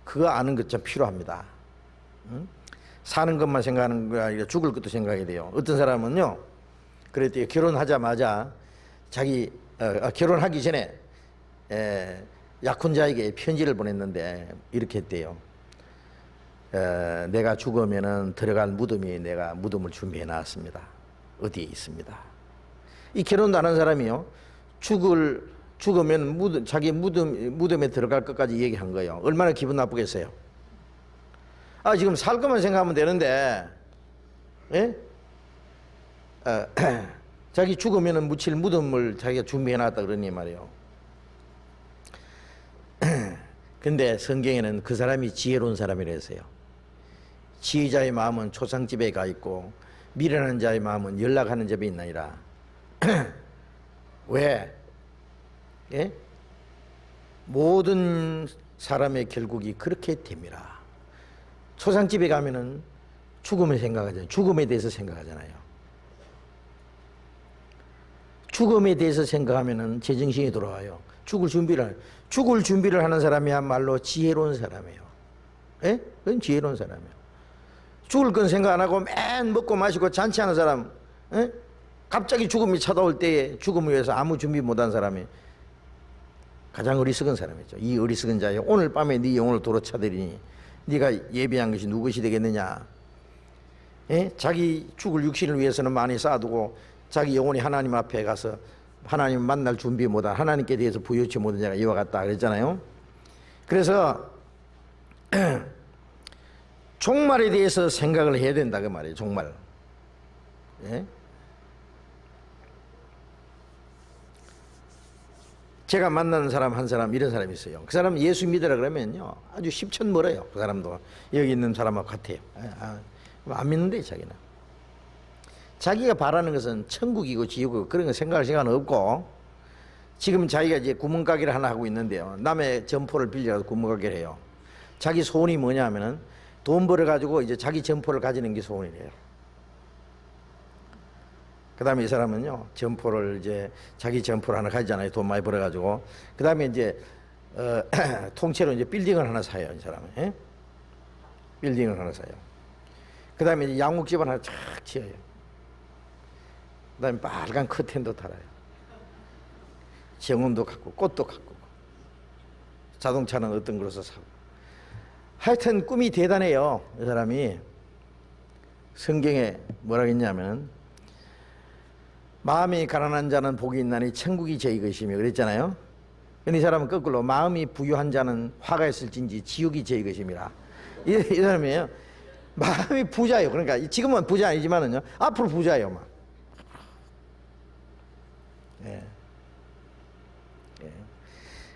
그거 아는 것 좀 필요합니다. 사는 것만 생각하는 거 아니라 죽을 것도 생각해야 돼요. 어떤 사람은요, 그랬대요. 결혼하자마자 자기 결혼하기 전에 약혼자에게 편지를 보냈는데 이렇게 했대요. 내가 죽으면은 들어갈 무덤이 내가 무덤을 준비해 놨습니다. 어디에 있습니다. 이 결혼도 안 한 사람이요, 죽으면 자기 무덤에 들어갈 것까지 얘기한 거예요. 얼마나 기분 나쁘겠어요. 아, 지금 살 것만 생각하면 되는데, 예? 자기 죽으면은 묻힐 무덤을 자기가 준비해 놨다 그러니 말이에요. 근데 성경에는 그 사람이 지혜로운 사람이라 했어요. 지혜자의 마음은 초상집에 가 있고 미련한 자의 마음은 연락하는 집에 있나이라. 왜? 예? 모든 사람의 결국이 그렇게 됩니다. 초상집에 가면은 죽음을 생각하잖아요. 죽음에 대해서 생각하잖아요. 죽음에 대해서 생각하면은 제정신이 돌아와요. 죽을 준비를 하는 사람이야말로 지혜로운 사람이에요. 예? 그건 지혜로운 사람이에요. 죽을 건 생각 안 하고 맨 먹고 마시고 잔치하는 사람, 예? 갑자기 죽음이 찾아올 때에 죽음을 위해서 아무 준비 못한 사람이 가장 어리석은 사람이죠. 이 어리석은 자여, 오늘 밤에 네 영혼을 도로 차들이니 네가 예비한 것이 누구시 되겠느냐? 예? 자기 죽을 육신을 위해서는 많이 쌓아두고 자기 영혼이 하나님 앞에 가서 하나님 만날 준비 못한, 하나님께 대해서 부여치 못한 자가 이와 같다 그랬잖아요. 그래서 종말에 대해서 생각을 해야 된다 그 말이에요. 종말. 예? 제가 만나는 사람 한 사람, 이런 사람이 있어요. 그 사람 예수 믿으라 그러면요 아주 십천멀어요. 그 사람도 여기 있는 사람하고 같아요. 안 믿는데 자기는. 자기가 바라는 것은 천국이고 지옥이고 그런 거 생각할 시간 없고, 지금 자기가 이제 구멍가게를 하나 하고 있는데요, 남의 점포를 빌려서 구멍가게를 해요. 자기 소원이 뭐냐면은 돈 벌어가지고 이제 자기 점포를 가지는 게 소원이래요. 그 다음에 이 사람은요, 점포를 이제 자기 점포를 하나 가지잖아요. 돈 많이 벌어가지고. 그 다음에 이제 통째로 이제 빌딩을 하나 사요. 이 사람은. 예? 빌딩을 하나 사요. 그 다음에 이제 양옥집 하나 착 지어요. 그 다음에 빨간 커튼도 달아요. 정원도 갖고 꽃도 갖고 자동차는 어떤 걸로서 사고. 하여튼 꿈이 대단해요. 이 사람이. 성경에 뭐라 했냐면 마음이 가난한 자는 복이 있나니 천국이 저희 것이며 그랬잖아요. 근데 이 사람은 거꾸로 마음이 부유한 자는 화가 있을진지 지옥이 저희 것임이라. 이 사람이에요. 마음이 부자예요. 그러니까 지금은 부자 아니지만은요 앞으로 부자예요. 막. 예. 예.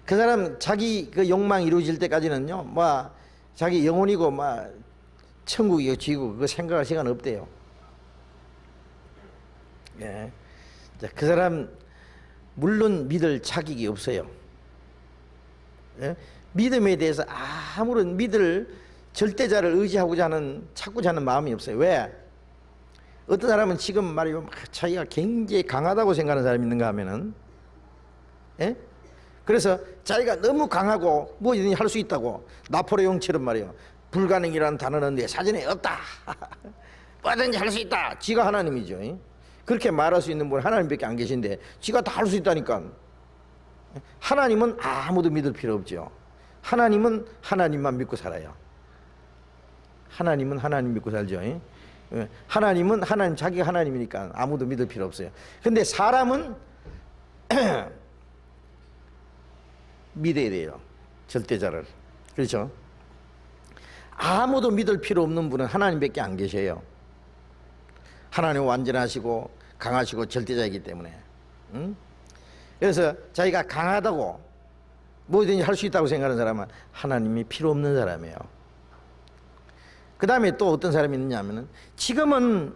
그 사람 자기 그 욕망 이루어질 때까지는요 뭐 자기 영혼이고 뭐 천국이고 지옥이고 그거 생각할 시간 없대요. 예. 그 사람 물론 믿을 자격이 없어요. 예? 믿음에 대해서 아무런 믿을 절대자를 의지하고자 하는 찾고자 하는 마음이 없어요. 왜? 어떤 사람은 지금 말이요 자기가 굉장히 강하다고 생각하는 사람이 있는가 하면은, 예? 그래서 자기가 너무 강하고 뭐든지 할 수 있다고, 나폴레옹처럼 말이요 불가능이라는 단어는 내 사전에 없다. 뭐든지 할 수 있다. 지가 하나님이죠. 그렇게 말할 수 있는 분은 하나님밖에 안 계신데 지가 다 할 수 있다니까. 하나님은 아무도 믿을 필요 없죠. 하나님은 하나님만 믿고 살아요. 하나님은 하나님 믿고 살죠. 하나님은 하나님, 자기가 하나님이니까 아무도 믿을 필요 없어요. 근데 사람은 믿어야 돼요. 절대자를. 그렇죠? 아무도 믿을 필요 없는 분은 하나님밖에 안 계셔요. 하나님은 완전하시고 강하시고 절대자이기 때문에. 응? 그래서 자기가 강하다고 뭐든지 할 수 있다고 생각하는 사람은 하나님이 필요 없는 사람이에요. 그 다음에 또 어떤 사람이 있느냐 하면은 지금은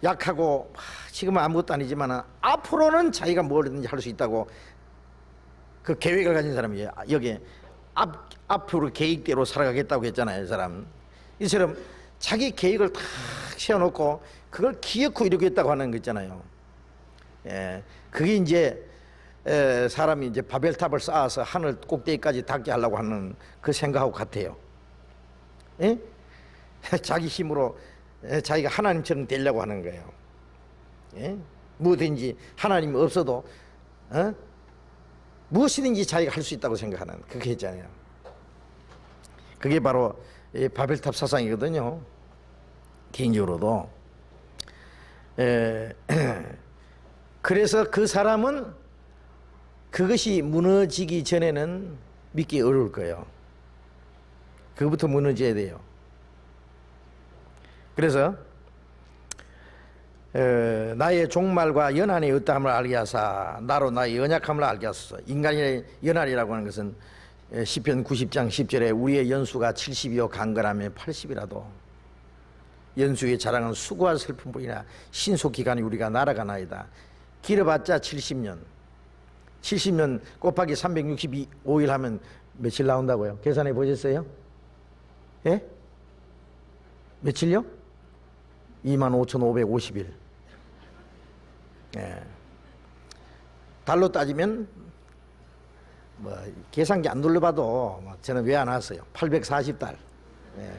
약하고 지금은 아무것도 아니지만 앞으로는 자기가 뭐든지 할 수 있다고 그 계획을 가진 사람이에요. 여기 앞으로 계획대로 살아가겠다고 했잖아요. 이 사람. 이처럼 자기 계획을 탁 세워놓고 그걸 기어코 이루겠다고 하는 거 있잖아요. 예, 그게 이제 사람이 이제 바벨탑을 쌓아서 하늘 꼭대기까지 닿게 하려고 하는 그 생각하고 같아요. 예? 자기 힘으로 자기가 하나님처럼 되려고 하는 거예요. 예? 뭐든지 하나님이 없어도 무엇이든지 자기가 할 수 있다고 생각하는 그게 있잖아요. 그게 바로 바벨탑 사상이거든요. 개인적으로도. 그래서 그 사람은 그것이 무너지기 전에는 믿기 어려울 거예요. 그것부터 무너져야 돼요. 그래서 나의 종말과 연한의 어떠함을 알게 하사 나로 나의 연약함을 알게 하소서. 인간의 연한이라고 하는 것은 시편 90장 10절에 우리의 연수가 70이요 강건하면 80이라도 연수의 자랑은 수고와 슬픔뿐이나 신속기간이 우리가 날아가나이다. 길어봤자 70년 70년 곱하기 365일 하면 며칠 나온다고요? 계산해 보셨어요? 예? 며칠요? 25,550일. 예. 달로 따지면 뭐 계산기 안 눌러봐도 저는 왜 안 왔어요? 840달. 예.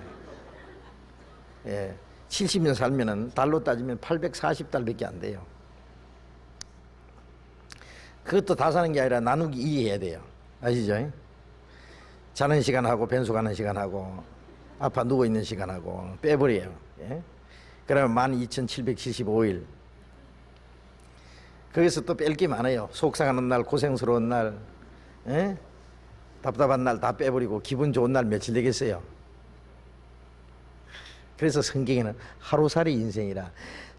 예. 70년 살면은 달로 따지면 840달밖에 안 돼요. 그것도 다 사는 게 아니라 나누기 2 해야 돼요. 아시죠? 자는 시간하고 변소 가는 시간하고 아파 누워있는 시간하고 빼버려요. 예? 그러면 12,775일. 거기서 또 뺄 게 많아요. 속상하는 날, 고생스러운 날, 예? 답답한 날 다 빼버리고 기분 좋은 날 며칠 되겠어요. 그래서 성경에는 하루살이 인생이라.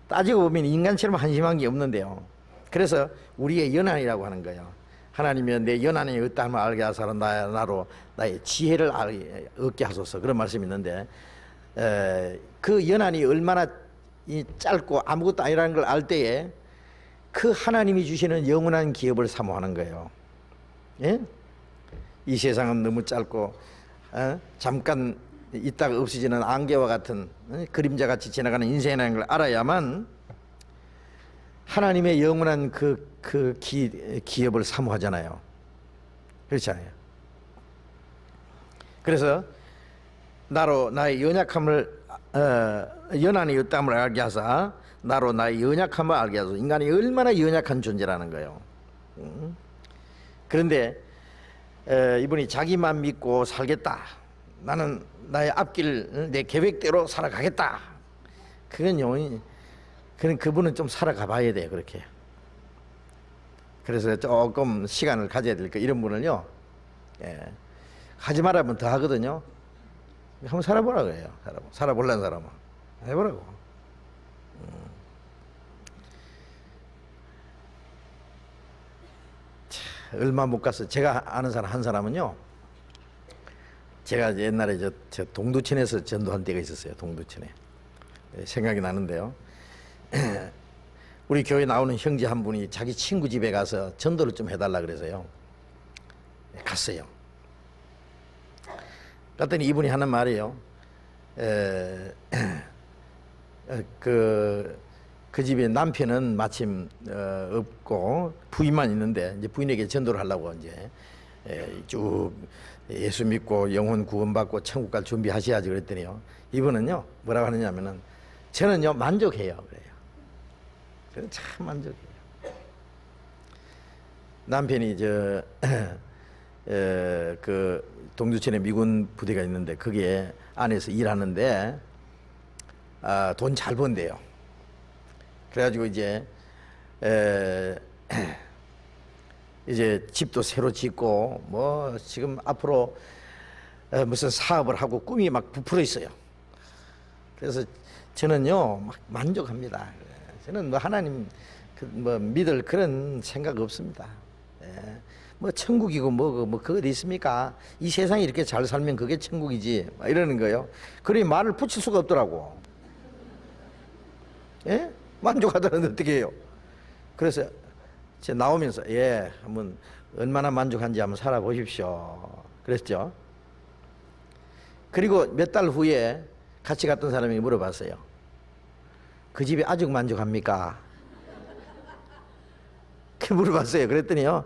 따지고 보면 인간처럼 한심한 게 없는데요. 그래서 우리의 연한이라고 하는 거예요. 하나님이 내 연한이 어떠함을 알게 하소서. 나로 나의 지혜를 얻게 하소서. 그런 말씀이 있는데, 그 연한이 얼마나 짧고 아무것도 아니라는 걸 알 때에 그 하나님이 주시는 영원한 기업을 사모하는 거예요. 예? 이 세상은 너무 짧고 잠깐 있다가 없어지는 안개와 같은 그림자같이 지나가는 인생이라는 걸 알아야만 하나님의 영원한 그 기업을 사모하잖아요. 그렇잖아요. 그래서 나로 나의 연약함을 연한이 없다함을 알게 하사 나로 나의 연약함을 알게 하소서. 인간이 얼마나 연약한 존재라는 거예요. 그런데 이분이 자기만 믿고 살겠다, 나는 나의 앞길 내 계획대로 살아가겠다, 그건 그분은 좀 살아가 봐야 돼요. 그렇게. 그래서 조금 시간을 가져야 될 거. 이런 분은요, 하지 말라면 더 하거든요. 한번 살아보라 그래요. 살아보려는 사람은 해보라고. 얼마 못 가서 제가 아는 사람 한 사람은요, 제가 옛날에 저 동두천에서 전도한 때가 있었어요. 동두천에. 생각이 나는데요. 우리 교회 나오는 형제 한 분이 자기 친구 집에 가서 전도를 좀 해달라 그래서요. 갔어요. 갔더니 이분이 하는 말이에요. 그 집에 남편은 마침 없고 부인만 있는데, 이제 부인에게 전도를 하려고 이제 쭉 예수 믿고 영혼 구원받고 천국 갈 준비하셔야지 그랬더니요, 이분은요 뭐라고 하느냐면은, 저는요 만족해요 그래요. 저는 참 만족해요. 남편이 그 동두천에 미군 부대가 있는데 거기에 안에서 일하는데 돈 잘 번대요. 그래가지고 이제 집도 새로 짓고 뭐 지금 앞으로 무슨 사업을 하고 꿈이 막 부풀어 있어요. 그래서 저는요 막 만족합니다. 저는 뭐 하나님 뭐 믿을 그런 생각 없습니다. 뭐 천국이고 뭐 그거 어디 있습니까? 이 세상에 이렇게 잘 살면 그게 천국이지, 막 이러는 거예요. 그러니 말을 붙일 수가 없더라고. 예? 만족하다는데 어떻게 해요? 그래서 제가 나오면서 한번 얼마나 만족한지 한번 살아보십시오 그랬죠. 그리고 몇 달 후에 같이 갔던 사람이 물어봤어요. 그 집이 아직 만족합니까? 그 물어봤어요. 그랬더니요,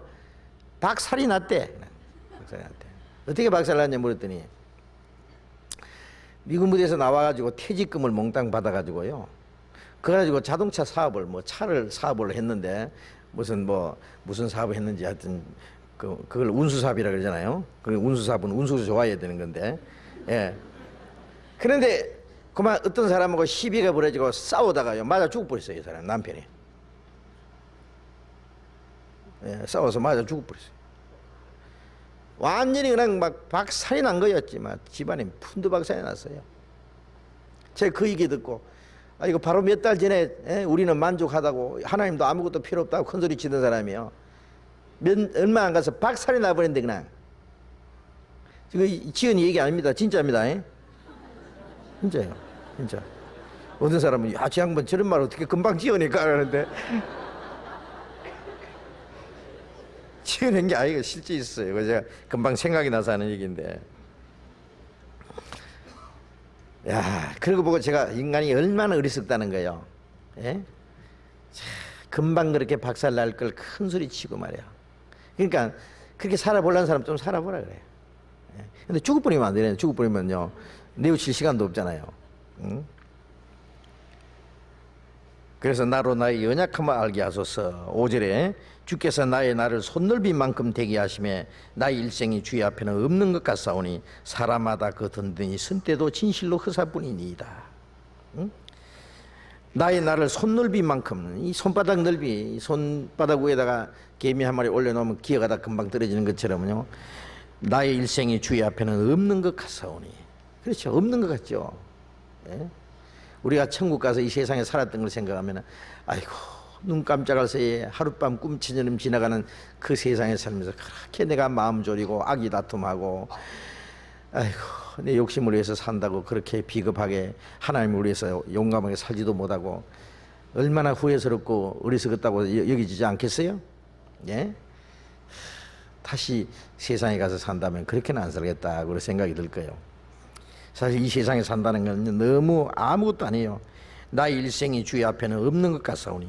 박살이 났대. 어떻게 박살 났냐 물었더니, 미군 부대에서 나와가지고 퇴직금을 몽땅 받아가지고요, 그래가지고 자동차 사업을 차를 사업을 했는데, 무슨 사업을 했는지 하여튼 그걸 운수사업이라 그러잖아요. 그 운수사업은 운수가 좋아야 되는 건데, 그런데 그만 어떤 사람하고 시비가 벌어지고 싸우다가요 맞아 죽어버렸어요. 이 사람 남편이. 싸워서 맞아 죽어버렸어요. 완전히 그냥 막 박살이 난 거였지만 집안에 푼두박살이 났어요. 제가 그 얘기 듣고, 이거 바로 몇 달 전에 우리는 만족하다고 하나님도 아무것도 필요 없다고 큰소리 치던 사람이요, 얼마 안 가서 박살이 나버렸는데 그냥. 지금 지은 얘기 아닙니다. 진짜입니다. 진짜요. 진짜. 어떤 사람은 저 양반 저런 말 어떻게 금방 지어낼까 하는데 지어낸 게 아니고 실제 있어요. 그거 제가 금방 생각이 나서 하는 얘기인데, 야, 그러고 보고 제가 인간이 얼마나 어리석다는 거예요. 금방 그렇게 박살 날 걸 큰 소리 치고 말이야. 그러니까 그렇게 살아보려는 사람 좀 살아보라 그래요. 근데 죽어버리면 안 되네. 죽어버리면요 뉘우칠 시간도 없잖아요. 응? 그래서 나로 나의 연약함을 알게 하소서. 5절에 주께서 나를 손넓이만큼 되게 하심에 나의 일생이 주의 앞에는 없는 것 같사오니 사람마다 그 든든히 선때도 진실로 허사뿐이니이다. 응? 나를 손넓이만큼, 이 손바닥 넓이, 손바닥 위에다가 개미 한 마리 올려놓으면 기어가다 금방 떨어지는 것처럼요, 나의 일생이 주의 앞에는 없는 것 같사오니. 그렇죠, 없는 것 같죠. 예? 우리가 천국 가서 이 세상에 살았던 걸 생각하면 아이고, 눈 깜짝할 새에 하룻밤 꿈처럼 지나가는 그 세상에 살면서 그렇게 내가 마음 졸이고 악이 다툼하고, 아이고, 내 욕심을 위해서 산다고 그렇게 비겁하게 하나님을 위해서 용감하게 살지도 못하고 얼마나 후회스럽고 어리석었다고 여기지지 않겠어요? 예? 다시 세상에 가서 산다면 그렇게는 안 살겠다 그런 생각이 들 거예요. 사실 이 세상에 산다는 건 너무 아무것도 아니에요. 나의 일생이 주의 앞에는 없는 것 같사오니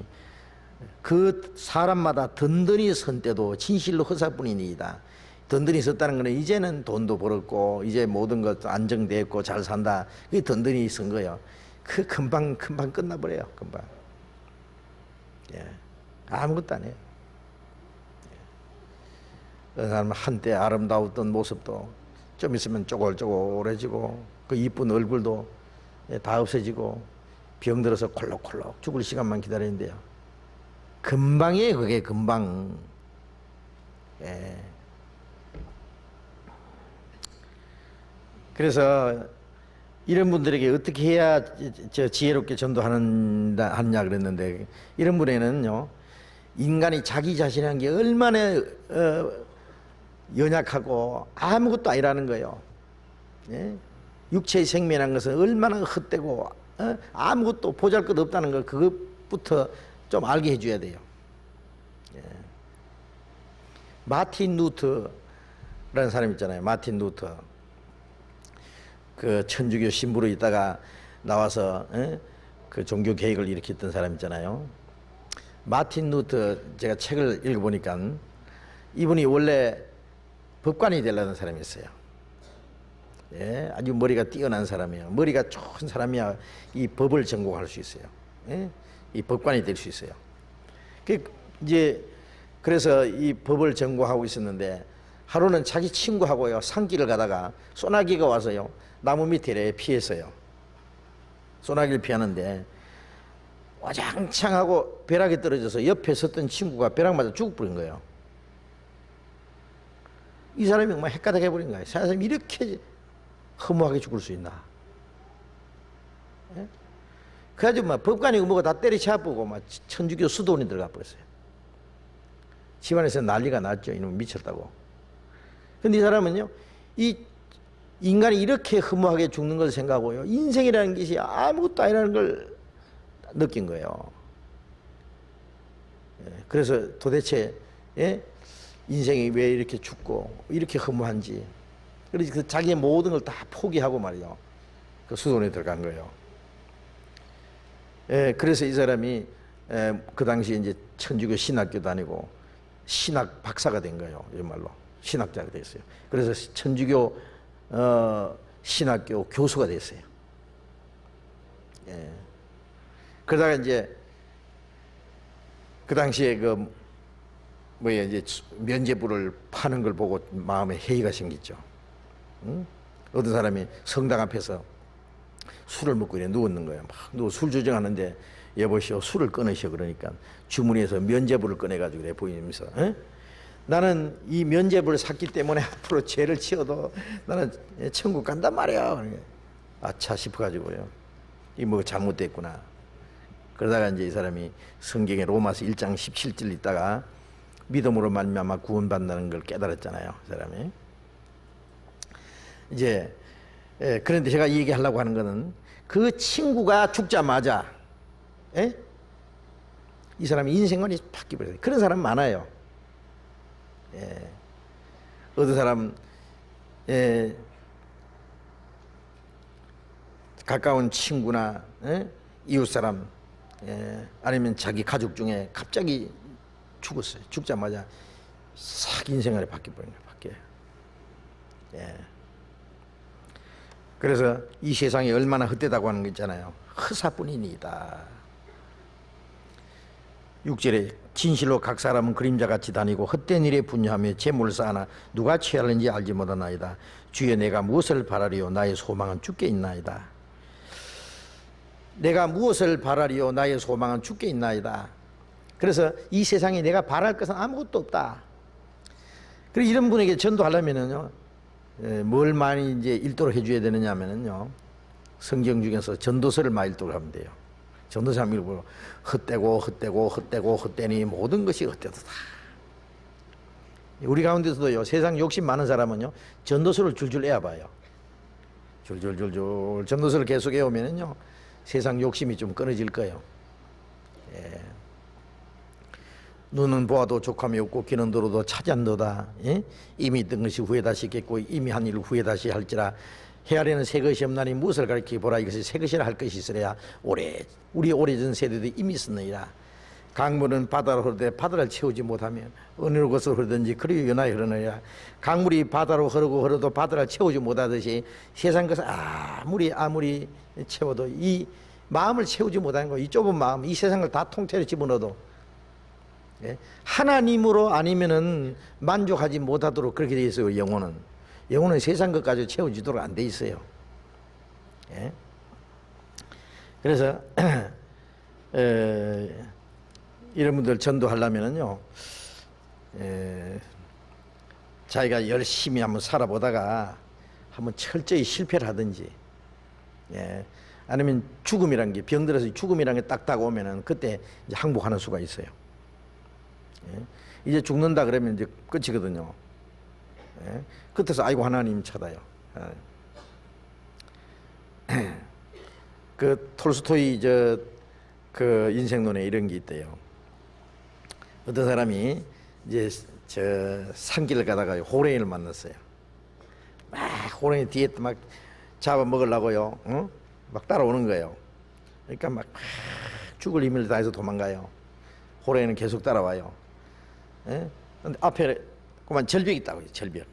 그 사람마다 든든히 선 때도 진실로 허사뿐이니이다. 든든히 섰다는 것은 이제는 돈도 벌었고 이제 모든 것 안정됐고 잘 산다. 그게 든든히 선 거예요. 그 금방 끝나버려요. 금방. 예. 아무것도 아니에요. 그 사람 한때 아름다웠던 모습도 좀 있으면 쪼글쪼글해지고 그 이쁜 얼굴도 다 없어지고 병들어서 콜록콜록 죽을 시간만 기다리는데요. 금방이에요. 그게 금방. 예. 그래서 이런 분들에게 어떻게 해야 지혜롭게 전도하느냐 그랬는데, 이런 분에는요, 인간이 자기 자신이라는 게 얼마나 연약하고 아무것도 아니라는 거예요. 예? 육체의 생명이라는 것은 얼마나 헛되고 아무것도 보잘것 없다는 거, 그것부터 좀 알게 해줘야 돼요. 예. 마틴 루터라는 사람 있잖아요. 마틴 루터. 그 천주교 신부로 있다가 나와서 그 종교 개혁을 일으켰던 사람 있잖아요. 마틴 루터, 제가 책을 읽어보니까 이분이 원래 법관이 되려는 사람이었어요. 예, 아주 머리가 뛰어난 사람이에요. 머리가 좋은 사람이야 이 법을 전공할 수 있어요. 예? 이 법관이 될 수 있어요. 그래서 이 법을 전공하고 있었는데 하루는 자기 친구하고요 산길을 가다가 소나기가 와서요 나무 밑에 피했어요. 소나기를 피하는데 와장창하고 벼락이 떨어져서 옆에 섰던 친구가 벼락 맞아 죽어버린 거예요. 이 사람이 정말 헷가닥 해버린 거예요. 사람이 이렇게 허무하게 죽을 수 있나? 예? 그래가지고 막 법관이고 뭐가 다 때리쳐보고 막 천주교 수도원이 들어가 버렸어요. 집안에서 난리가 났죠. 이놈 미쳤다고. 근데 이 사람은요, 이 인간이 이렇게 허무하게 죽는 걸 생각하고요, 인생이라는 것이 아무것도 아니라는 걸 느낀 거예요. 예, 그래서 도대체 인생이 왜 이렇게 죽고 이렇게 허무한지, 그래서 그 자기의 모든 걸 다 포기하고 말이요, 그 수도원에 들어간 거예요. 예, 그래서 이 사람이 그 당시에 이제 천주교 신학교 다니고 신학 박사가 된 거예요. 이 말로 신학자가 됐어요. 그래서 천주교 신학교 교수가 됐어요. 예. 그러다가 이제 그 당시에 이제 면죄부를 파는 걸 보고 마음에 회의가 생겼죠. 응? 어떤 사람이 성당 앞에서 술을 먹고 이래 누웠는 거예요. 막 누워 술 조정하는데 여보시오 술을 끊으시오 그러니까 주머니에서 면죄부를 꺼내가지고 이래 보이면서 나는 이 면죄부를 샀기 때문에 앞으로 죄를 지어도 나는 천국 간단 말이야. 아차 싶어가지고요. 이 뭐 잘못됐구나. 그러다가 이제 이 사람이 성경에 로마서 1장 17절 있다가 믿음으로 말미암아 구원받는다는 걸 깨달았잖아요. 그 사람이. 이제 그런데 제가 이 얘기하려고 하는 거는 그 친구가 죽자마자 이 사람이 인생관이 바뀌어버려요. 그런 사람 많아요. 예. 어떤 사람 가까운 친구나 이웃 사람 아니면 자기 가족 중에 갑자기 죽었어요. 죽자마자 싹 인생관이 바뀌어버린 거예요. 바뀌어요. 예. 그래서 이 세상이 얼마나 헛되다고 하는 거 있잖아요. 허사뿐이니이다. 6절에 진실로 각 사람은 그림자같이 다니고 헛된 일에 분유하며 재물을 쌓아나 누가 취하는지 알지 못하나이다. 주여 내가 무엇을 바라리요 나의 소망은 주께 있나이다. 내가 무엇을 바라리요 나의 소망은 주께 있나이다. 그래서 이 세상에 내가 바랄 것은 아무것도 없다. 그리고 이런 분에게 전도하려면은요, 뭘 많이 이제 읽도록 해줘야 되느냐 하면은요, 성경 중에서 전도서를 많이 읽도록 하면 돼요. 전도서 한번 읽고 헛되고 헛되니 모든 것이 헛되도다. 우리 가운데서도요, 세상 욕심 많은 사람은요, 전도서를 줄줄 애어봐요. 줄줄줄줄 전도서를 계속 애우면은요, 세상 욕심이 좀 끊어질 거예요. 예. 눈은 보아도 족함이 없고 귀는 들어도 차지한도다. 예? 이미 있던 것이 후에 다시 있겠고 이미 한 일을 후에 다시 할지라. 헤아리는 새 것이 없나니 무엇을 가리켜 보라. 이것이 새 것이라 할 것이 있으랴. 우리 오래전 세대도 이미 있었느니라. 강물은 바다로 흐르되 바다를 채우지 못하며 어느 곳으로 흐르든지 그리 연하게 흐르느니라. 강물이 바다로 흐르고 바다를 채우지 못하듯이 세상 것을 아무리 채워도 이 마음을 채우지 못하는 거, 이 좁은 마음, 이 세상을 다 통째로 집어넣어도 하나님으로 아니면은 만족하지 못하도록 그렇게 돼 있어요. 영혼은 세상 것 가지고 채워지도록 안 돼 있어요. 예? 그래서 이런 분들 전도하려면은요, 자기가 열심히 한번 살아보다가 한번 철저히 실패를 하든지, 아니면 죽음이란 게, 병들어서 죽음이란 게 딱 다가오면은 그때 이제 항복하는 수가 있어요. 이제 죽는다 그러면 이제 끝이거든요. 끝에서 아이고 하나님 찾아요. 그 톨스토이 그 인생론에 이런 게 있대요. 어떤 사람이 이제 저 산길을 가다가 호랭이를 만났어요. 막 호랭이 뒤에 막 잡아 먹으려고요. 막 따라오는 거예요. 그러니까 막 죽을 힘을 다해서 도망가요. 호랭이는 계속 따라와요. 근데 앞에 그만 절벽이 있다고요. 절벽.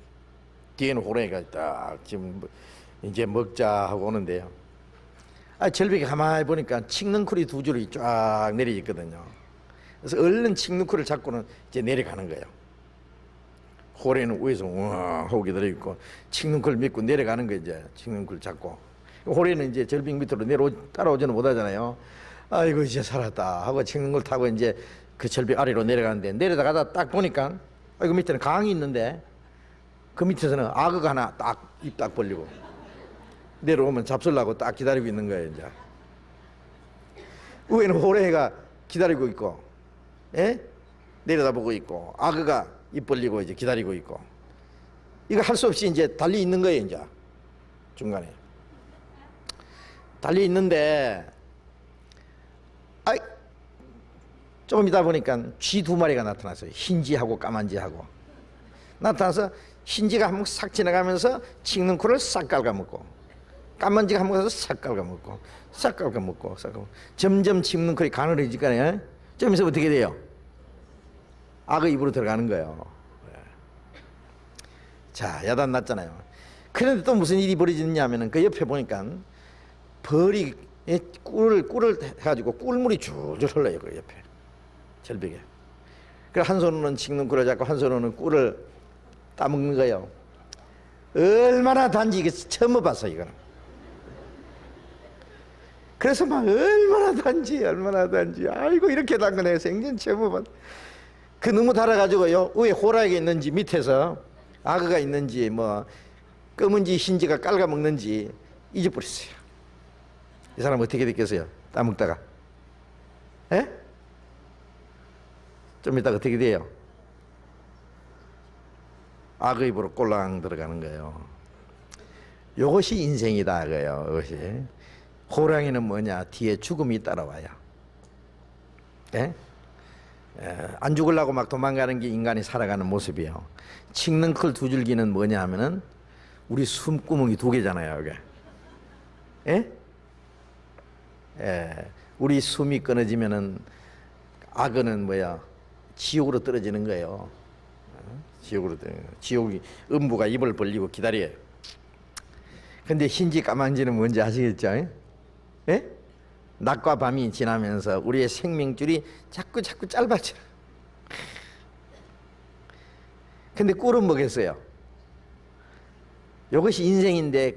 뒤에는 호랭이가 딱 지금 이제 먹자 하고 오는데요. 절벽에 가만히 보니까 칡넝쿨이 두 줄이 쫙 내려 있거든요. 그래서 얼른 칡넝쿨을 잡고는 이제 내려가는 거예요. 호랭이는 위에서 우왕 하고 기다려 있고 칡넝쿨 믿고 내려가는 거예요. 이제 칡넝쿨 잡고. 호랭이는 이제 절벽 밑으로 따라오지는 못하잖아요. 아이고 이제 살았다 하고 칡넝쿨 타고 이제 그 절벽 아래로 내려가는데, 내려가다 딱 보니까 그 밑에는 강이 있는데 그 밑에서는 악어가 하나 딱 입 딱 벌리고 내려오면 잡수려고 딱 기다리고 있는 거예요. 이제 위에는 호랭이가 기다리고 있고, 내려다보고 있고, 악어가 입 벌리고 이제 기다리고 있고, 이거 할 수 없이 이제 달리 있는 거예요. 이제 중간에 달리 있는데, 조금 있다 보니까 쥐 두 마리가 나타났어요. 흰쥐하고 까만쥐하고 나타나서 흰쥐가 한번 싹 지나가면서 칡넝쿨을 싹 갉아먹고, 까만쥐가 한번 가서 싹 갉아먹고, 싹 갉아먹고, 점점 칡넝쿨이 가늘어지니까 좀 있으면 어떻게 돼요? 악어 입으로 들어가는 거예요. 자, 야단 났잖아요. 그런데 또 무슨 일이 벌어지느냐 하면은 그 옆에 보니까 벌이 꿀을 해가지고 꿀물이 줄줄 흘러요. 그 옆에 절벽에. 그래서 한 손으로는 칡넝쿨을 잡고 한 손으로는 꿀을 따먹는 거예요. 얼마나 단지 이게 처음 봤어 이거는. 그래서 막 얼마나 단지 아이고 이렇게 단 거 내가 생전 처음 봤. 그 너무 달아가지고요, 위에 호랑이가 있는지 밑에서 악어가 있는지 뭐 검은지 흰지가 깔아먹는지 잊어버렸어요. 이 사람 어떻게 됐겠어요? 따먹다가 좀 이따가 어떻게 돼요? 악어 입으로 꼴랑 들어가는 거예요. 이것이 인생이다 그래요. 이것이. 호랑이는 뭐냐? 뒤에 죽음이 따라와요. 안 죽으려고 막 도망가는 게 인간이 살아가는 모습이에요. 칡넝쿨 두 줄기는 뭐냐 하면은 우리 숨구멍이 두 개잖아요. 이게. 우리 숨이 끊어지면은 악어는 뭐야? 지옥으로 떨어지는 거예요. 지옥으로 떨어지는 거예요. 지옥이 음부가 입을 벌리고 기다려요. 근데 흰지 까만지는 뭔지 아시겠죠? 낮과 밤이 지나면서 우리의 생명줄이 자꾸 짧아져. 근데 꿀은 뭐겠어요? 이것이 인생인데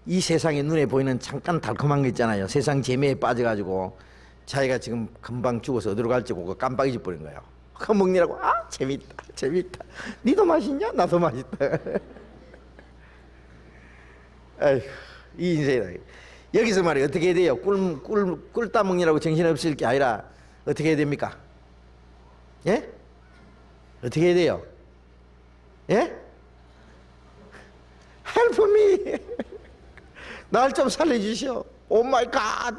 이 세상에 눈에 보이는 잠깐 달콤한 거 있잖아요. 세상 재미에 빠져가지고 자기가 지금 금방 죽어서 어디로 갈지 보고 깜빡 잊어버린 거예요. 그거 먹느라고 재밌다. 니도 맛있냐? 나도 맛있다. 아이고, 이 인생이다. 여기서 말이에요. 어떻게 해야 돼요? 꿀 따먹느라고 정신없을 게 아니라 어떻게 해야 됩니까? 예? 어떻게 해야 돼요? 예? Help me. 날 좀 살려주시오. 오 마이 갓.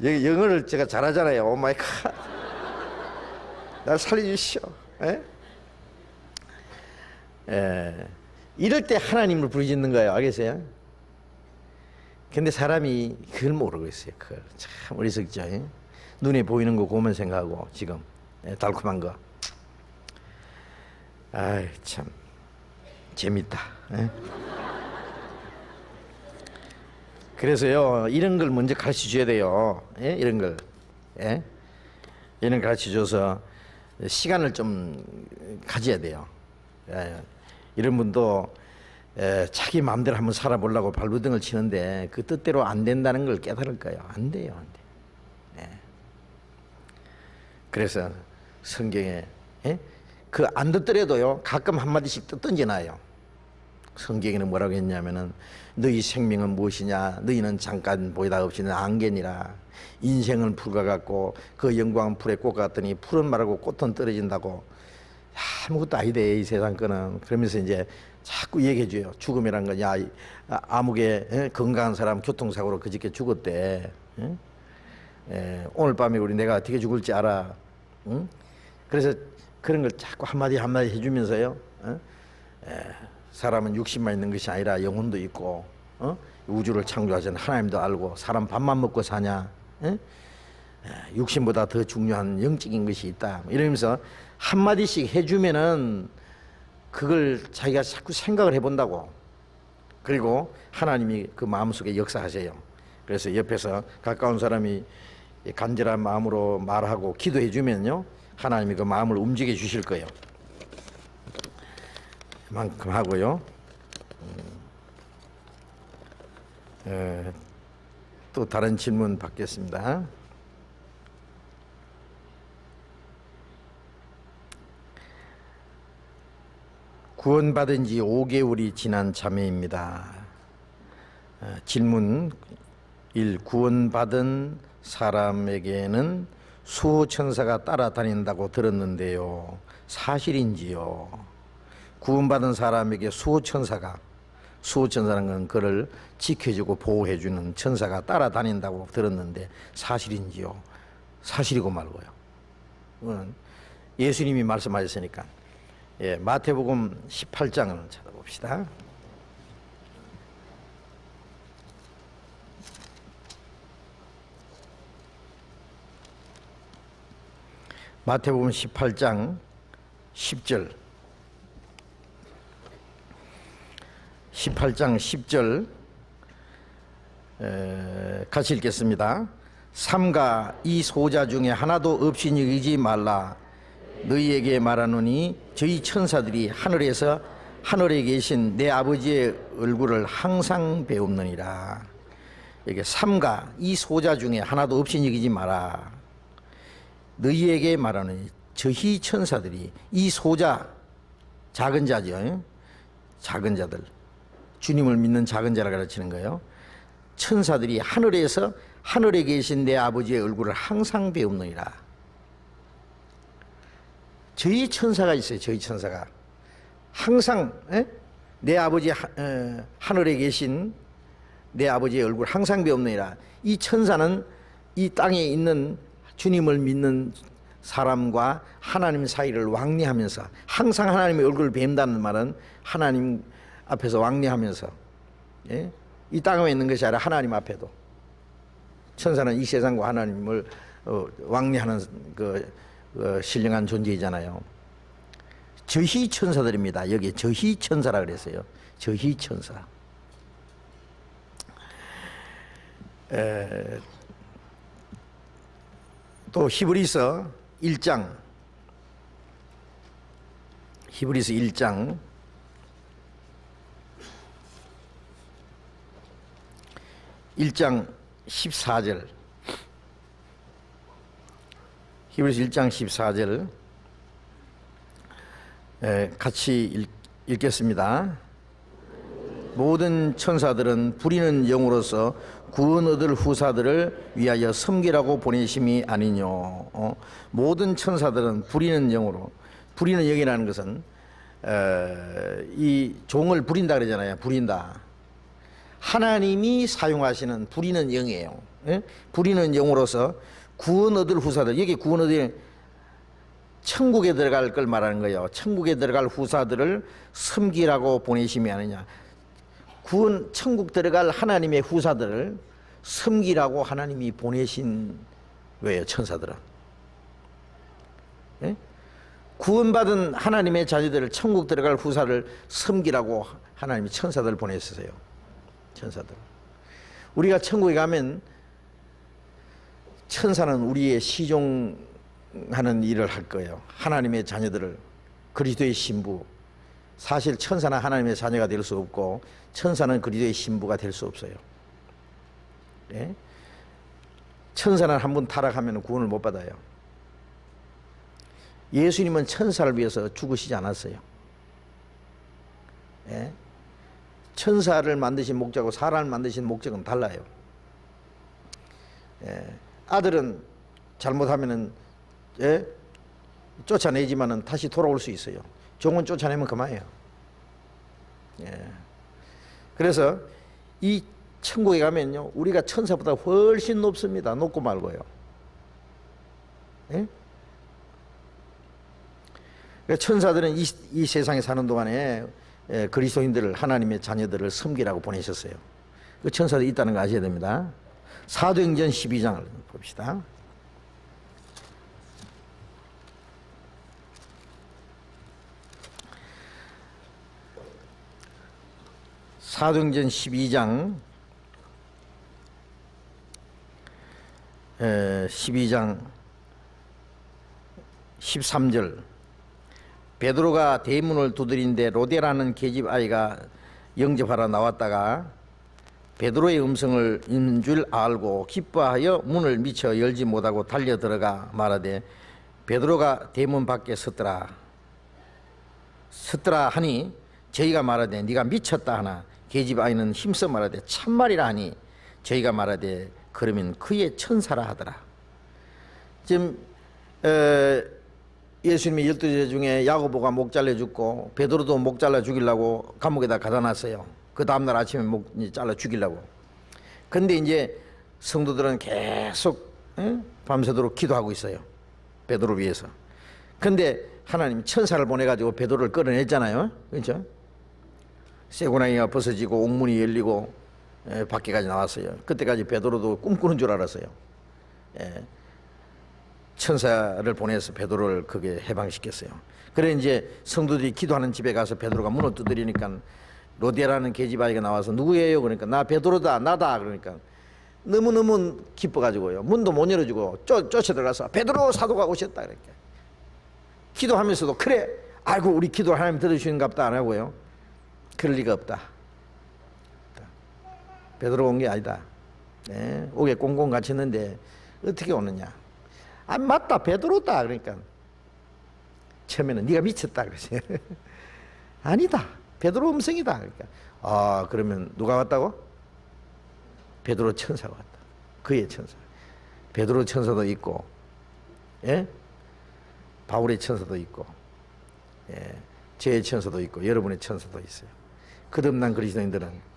영어를 제가 잘하잖아요. 오 마이 갓. 날 살려주시오. 이럴 때 하나님을 부르짖는 거예요. 알겠어요? 근데 사람이 그걸 모르고 있어요. 그걸 참 어리석죠. 눈에 보이는 거 그것만 생각하고 지금 달콤한 거. 아이 참 재밌다. 그래서요 이런 걸 먼저 가르쳐 줘야 돼요. 이런 걸 이런 가르쳐 줘서 시간을 좀 가져야 돼요. 이런 분도 자기 마음대로 한번 살아보려고 발버둥을 치는데 그 뜻대로 안 된다는 걸 깨달을 거예요. 안 돼요, 안 돼. 그래서 성경에 그 안 듣더라도요 가끔 한마디씩 던져놔요. 성경에는 뭐라고 했냐면은 너희 생명은 무엇이냐? 너희는 잠깐 보이다 없이 안개니라. 인생은 풀과 같고 그 영광은 풀의 꽃 같더니 풀은 마르고 꽃은 떨어진다고. 아무것도 아니대 이 세상 거는. 그러면서 이제 자꾸 얘기해줘요. 죽음이란 거냐. 아무개 건강한 사람 교통사고로 그저께 죽었대. 오늘 밤에 내가 어떻게 죽을지 알아. 그래서 그런 걸 자꾸 한마디 해주면서요. 사람은 육신만 있는 것이 아니라 영혼도 있고 우주를 창조하신 하나님도 알고 사람 밥만 먹고 사냐. 육신보다 더 중요한 영적인 것이 있다. 이러면서 한마디씩 해주면은 그걸 자기가 자꾸 생각을 해본다고. 그리고 하나님이 그 마음속에 역사하세요. 그래서 옆에서 가까운 사람이 간절한 마음으로 말하고 기도해주면요 하나님이 그 마음을 움직여 주실 거예요. 그만큼 하고요. 또 다른 질문 받겠습니다. 구원받은 지 5개월이 지난 자매입니다. 질문 1. 구원받은 사람에게는 수호천사가 따라다닌다고 들었는데요. 사실인지요? 구원받은 사람에게 수호천사라는 건 그를 지켜주고 보호해주는 천사가 따라다닌다고 들었는데 사실인지요? 사실이고 말고요. 예수님이 말씀하셨으니까. 마태복음 18장을 찾아봅시다. 마태복음 18장 10절. 18장 10절 같이 읽겠습니다. 삼가 이 소자 중에 하나도 없이 여기지 말라. 너희에게 말하노니 저희 천사들이 하늘에 계신 내 아버지의 얼굴을 항상 배웁느니라. 이게 삼가 이 소자 중에 하나도 없이 여기지 마라. 너희에게 말하노니 저희 천사들이 이 소자 작은 자죠. 작은 자들 주님을 믿는 작은 자라 가르치는 거예요. 천사들이 하늘에 계신 내 아버지의 얼굴을 항상 배웁느니라. 저희 천사가 있어요. 저희 천사가 항상 내 아버지 하늘에 계신 내 아버지의 얼굴 항상 배웁느니라. 이 천사는 이 땅에 있는 주님을 믿는 사람과 하나님 사이를 왕래하면서 항상 하나님의 얼굴을 뵌다는 말은 하나님 앞에서 왕래하면서 이 땅에 있는 것이 아니라 하나님 앞에도. 천사는 이 세상과 하나님을 왕래하는 신령한 존재이잖아요. 저희 천사들입니다. 여기 저희 천사라 그랬어요. 저희 천사. 또 히브리서 1장 14절 히브리서 1장 14절 같이 읽겠습니다. 모든 천사들은 부리는 영으로서 구원 얻을 후사들을 위하여 섬기라고 보내심이 아니뇨. 모든 천사들은 부리는 영으로, 부리는 영이라는 것은 이 종을 부린다 그러잖아요. 부린다. 하나님이 사용하시는 부리는 영이에요. 예? 부리는 영으로서 구원 얻을 후사들, 여기 구원 얻을 천국에 들어갈 걸 말하는 거예요. 천국에 들어갈 후사들을 섬기라고 보내심이 아니냐. 구원 천국 들어갈 하나님의 후사들을 섬기라고 하나님이 보내신 거예요. 천사들은. 예? 구원받은 하나님의 자녀들을 천국 들어갈 후사를 섬기라고 하나님이 천사들을 보냈어요. 천사들. 우리가 천국에 가면 천사는 우리의 시종하는 일을 할 거예요. 하나님의 자녀들을, 그리스도의 신부. 사실 천사는 하나님의 자녀가 될 수 없고 천사는 그리스도의 신부가 될 수 없어요. 예? 천사는 한 번 타락하면 구원을 못 받아요. 예수님은 천사를 위해서 죽으시지 않았어요. 예? 천사를 만드신 목적하고 사람을 만드신 목적은 달라요. 예? 아들은 잘못하면은 쫓아내지만은 다시 돌아올 수 있어요. 종은 쫓아내면 그만이에요. 예. 그래서 이 천국에 가면요, 우리가 천사보다 훨씬 높습니다. 높고 말고요. 예? 천사들은 이 세상에 사는 동안에 그리스도인들을, 하나님의 자녀들을 섬기라고 보내셨어요. 그 천사들이 있다는 거 아셔야 됩니다. 사도행전 12장을 봅시다. 사도행전 12장 13절 베드로가 대문을 두드린데 로데라는 계집 아이가 영접하러 나왔다가 베드로의 음성을 있는 줄 알고 기뻐하여 문을 미쳐 열지 못하고 달려 들어가 말하되 베드로가 대문 밖에 섰더라 하니 저희가 말하되 네가 미쳤다 하나 계집 아이는 힘써 말하되 참말이라 하니 저희가 말하되 그러면 그의 천사라 하더라. 지금 예수님의 12제자 중에 야고보가 목 잘라 죽고 베드로도 목 잘라 죽이려고 감옥에다 가다 놨어요. 그 다음날 아침에 목 잘라 죽이려고. 근데 이제 성도들은 계속 밤새도록 기도하고 있어요. 베드로 위해서. 근데 하나님 천사를 보내가지고 베드로를 끌어냈잖아요. 그렇죠? 쇠고랑이가 벗어지고 옥문이 열리고 밖에까지 나왔어요. 그때까지 베드로도 꿈꾸는 줄 알았어요. 천사를 보내서 베드로를 그게 해방시켰어요. 그래 이제 성도들이 기도하는 집에 가서 베드로가 문을 두드리니까 로데라는 계집 아이가 나와서 누구예요? 그러니까 나 베드로다, 나다. 그러니까 너무너무 기뻐가지고요. 문도 못 열어주고 쫓아 들어가서 베드로 사도가 오셨다. 그러니까 기도하면서도 그래, 아이고 우리 기도 하나님 들어주시는갑다 안 하고요. 그럴 리가 없다. 베드로 온 게 아니다. 네, 옥에 꽁꽁 갇혔는데 어떻게 오느냐. 아 맞다, 베드로다. 그러니까 처음에는 네가 미쳤다 그러지. 아니다, 베드로 음성이다. 그러니까 아 그러면 누가 왔다고? 베드로 천사가 왔다. 그의 천사. 베드로 천사도 있고, 예? 바울의 천사도 있고, 예, 저의 천사도 있고, 여러분의 천사도 있어요. 거듭난 그리스도인들은.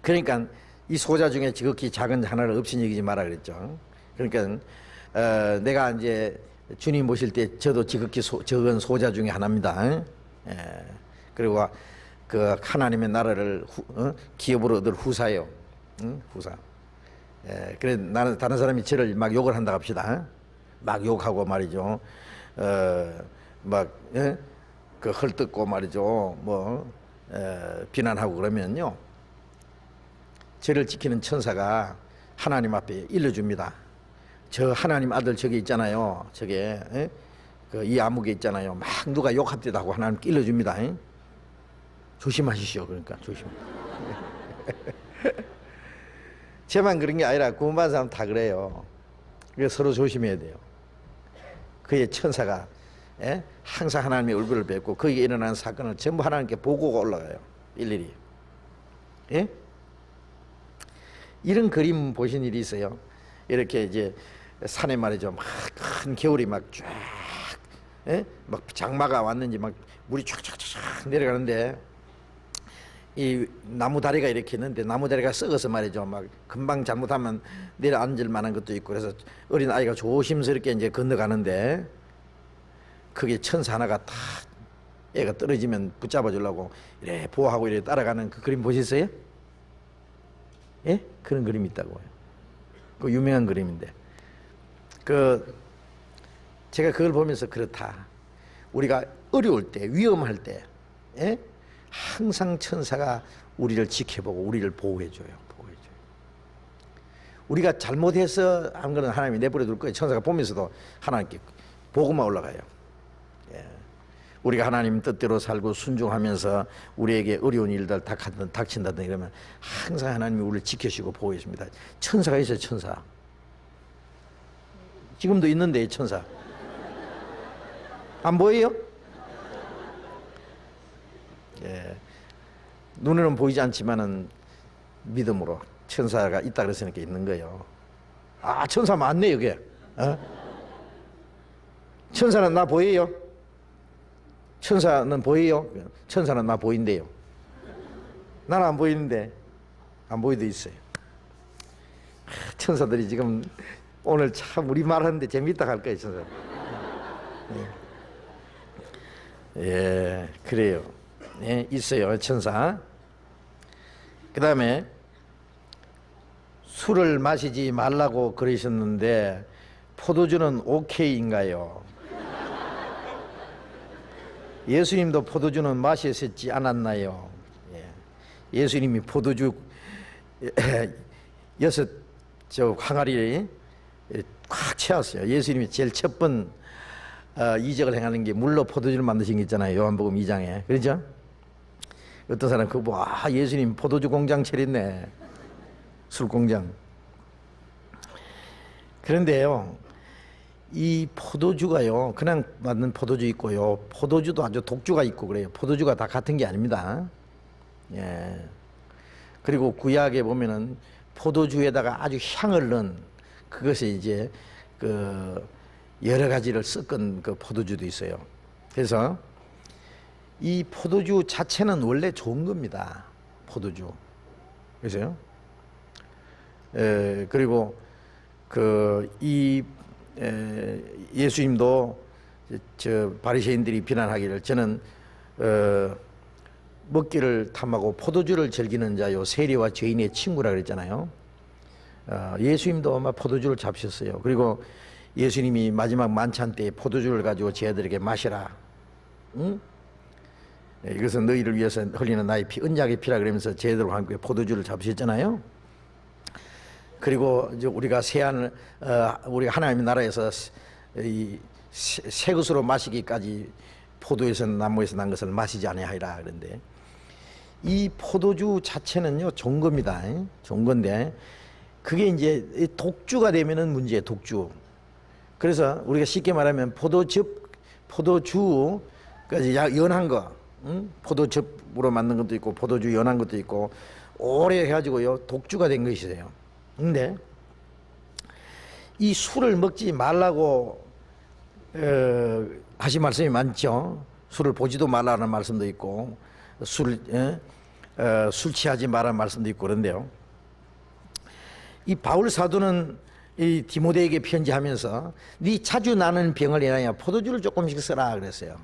그러니까 이 소자 중에 지극히 작은 하나를 없이 여기지 마라 그랬죠. 그러니까 내가 이제 주님 모실 때 저도 지극히 적은 소자 중에 하나입니다. 예. 그리고 그 하나님의 나라를 기업으로 얻을 후사예요. 후사. 예. 그래 나는 다른 사람이 저를 막 욕을 한다 합시다. 막 욕하고 말이죠. 막 그 헐뜯고 말이죠. 뭐 비난하고 그러면요. 저를 지키는 천사가 하나님 앞에 일러줍니다. 저 하나님 아들 저게 있잖아요. 저게 이 암흑에 있잖아요. 막 누가 욕합디다 하고 하나님께 일러줍니다. 조심하시오. 그러니까 조심. 저만 그런 게 아니라 구원받은 사람 다 그래요. 그래서 서로 조심해야 돼요. 그의 천사가 항상 하나님의 얼굴을 뵙고 거기에 일어나는 사건을 전부 하나님께 보고가 올라가요. 일일이. 예? 이런 그림 보신 일이 있어요. 이렇게 이제 산에 말이죠. 막 큰 겨울이 막 쫙, 막 장마가 왔는지 막 물이 쫙쫙쫙 내려가는데 이 나무 다리가 이렇게 있는데 나무 다리가 썩어서 말이죠. 막 금방 잘못하면 내려앉을 만한 것도 있고 그래서 어린 아이가 조심스럽게 이제 건너가는데 그게 천사 하나가 탁 애가 떨어지면 붙잡아 주려고 이래 보호하고 이래 따라가는 그 그림 보셨어요? 예? 그런 그림이 있다고요. 그 유명한 그림인데 제가 그걸 보면서 그렇다. 우리가 어려울 때, 위험할 때, 항상 천사가 우리를 지켜보고 우리를 보호해줘요. 우리가 잘못해서 한 거는 하나님이 내버려 둘 거예요. 천사가 보면서도 하나님께 보고만 올라가요. 우리가 하나님 뜻대로 살고 순종하면서 우리에게 어려운 일들 닥친다든지 이러면 항상 하나님이 우리를 지켜주시고 보호해 줍니다. 천사가 있어요. 천사. 지금도 있는데 천사. 안 보여요? 눈에는 보이지 않지만은 믿음으로 천사가 있다 그랬으니까 있는 거예요. 아, 천사 많네 여기. 천사는 나 보여요? 천사는 보여요? 천사는 나 보인대요. 나는 안 보이는데 안 보이도 있어요. 천사들이 지금 오늘 참 우리 말하는데 재밌다 할 거예요. 천사. 그래요. 있어요 천사. 그 다음에 술을 마시지 말라고 그러셨는데 포도주는 오케이인가요? 예수님도 포도주는 마셨지 않았나요? 예수님이 포도주 6 항아리에 꽉 채웠어요. 예수님이 제일 첫 번 이적을 행하는 게 물로 포도주를 만드신 게 있잖아요. 요한복음 2장에. 그렇죠? 어떤 사람 그거 보고 예수님 포도주 공장 차렸네. 술 공장. 그런데요. 이 포도주가요. 그냥 만든 포도주 있고요. 포도주도 아주 독주가 있고 그래요. 포도주가 다 같은 게 아닙니다. 그리고 구약에 보면은 포도주에다가 아주 향을 넣은 그것이 이제 여러 가지를 섞은 그 포도주도 있어요. 그래서 이 포도주 자체는 원래 좋은 겁니다. 포도주. 그래서요. 그리고 예수님도 바리새인들이 비난하기를 저는 먹기를 탐하고 포도주를 즐기는 자요 세리와 죄인의 친구라 그랬잖아요. 예수님도 아마 포도주를 잡으셨어요. 그리고 예수님이 마지막 만찬 때 포도주를 가지고 제자들에게 마시라. 응? 이것은 너희를 위해서 흘리는 나의 피, 언약의 피라 그러면서 제자들과 함께 포도주를 잡으셨잖아요. 그리고 이제 우리가 우리가 하나님의 나라에서 새 것으로 마시기까지 포도에서 나무에서 난 것을 마시지 아니하리라. 그런데 이 포도주 자체는요 좋은 겁니다. 좋은 건데 그게 이제 독주가 되면은 문제예요. 독주. 그래서 우리가 쉽게 말하면 포도주까지 연한 거, 포도즙으로 만든 것도 있고 포도주 연한 것도 있고 오래 해가지고요 독주가 된 것이세요. 근데 이 술을 먹지 말라고 하신 말씀이 많죠. 술을 보지도 말라는 말씀도 있고 술 취하지 말라는 말씀도 있고 그런데요. 이 바울 사도는 이 디모데에게 편지하면서 네 자주 나는 병을 인하여 포도주를 조금씩 써라 그랬어요.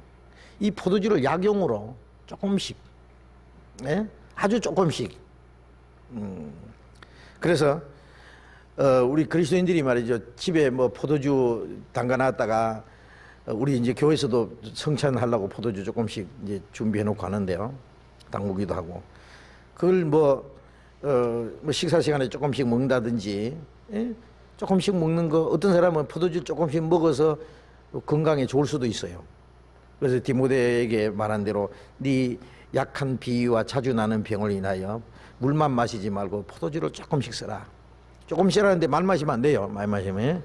이 포도주를 약용으로 조금씩, 아주 조금씩. 그래서 우리 그리스도인들이 말이죠 집에 뭐 포도주 담가놨다가 우리 이제 교회에서도 성찬하려고 포도주 조금씩 이제 준비해 놓고 하는데요. 담그기도 하고 그걸 뭐 뭐 식사 시간에 조금씩 먹는다든지, 예? 조금씩 먹는 거, 어떤 사람은 포도주 조금씩 먹어서 건강에 좋을 수도 있어요. 그래서 디모데에게 말한 대로 네 약한 비위와 자주 나는 병을 인하여 물만 마시지 말고 포도주를 조금씩 써라. 조금씩라는데 말 마시면 안 돼요. 많이 마시면.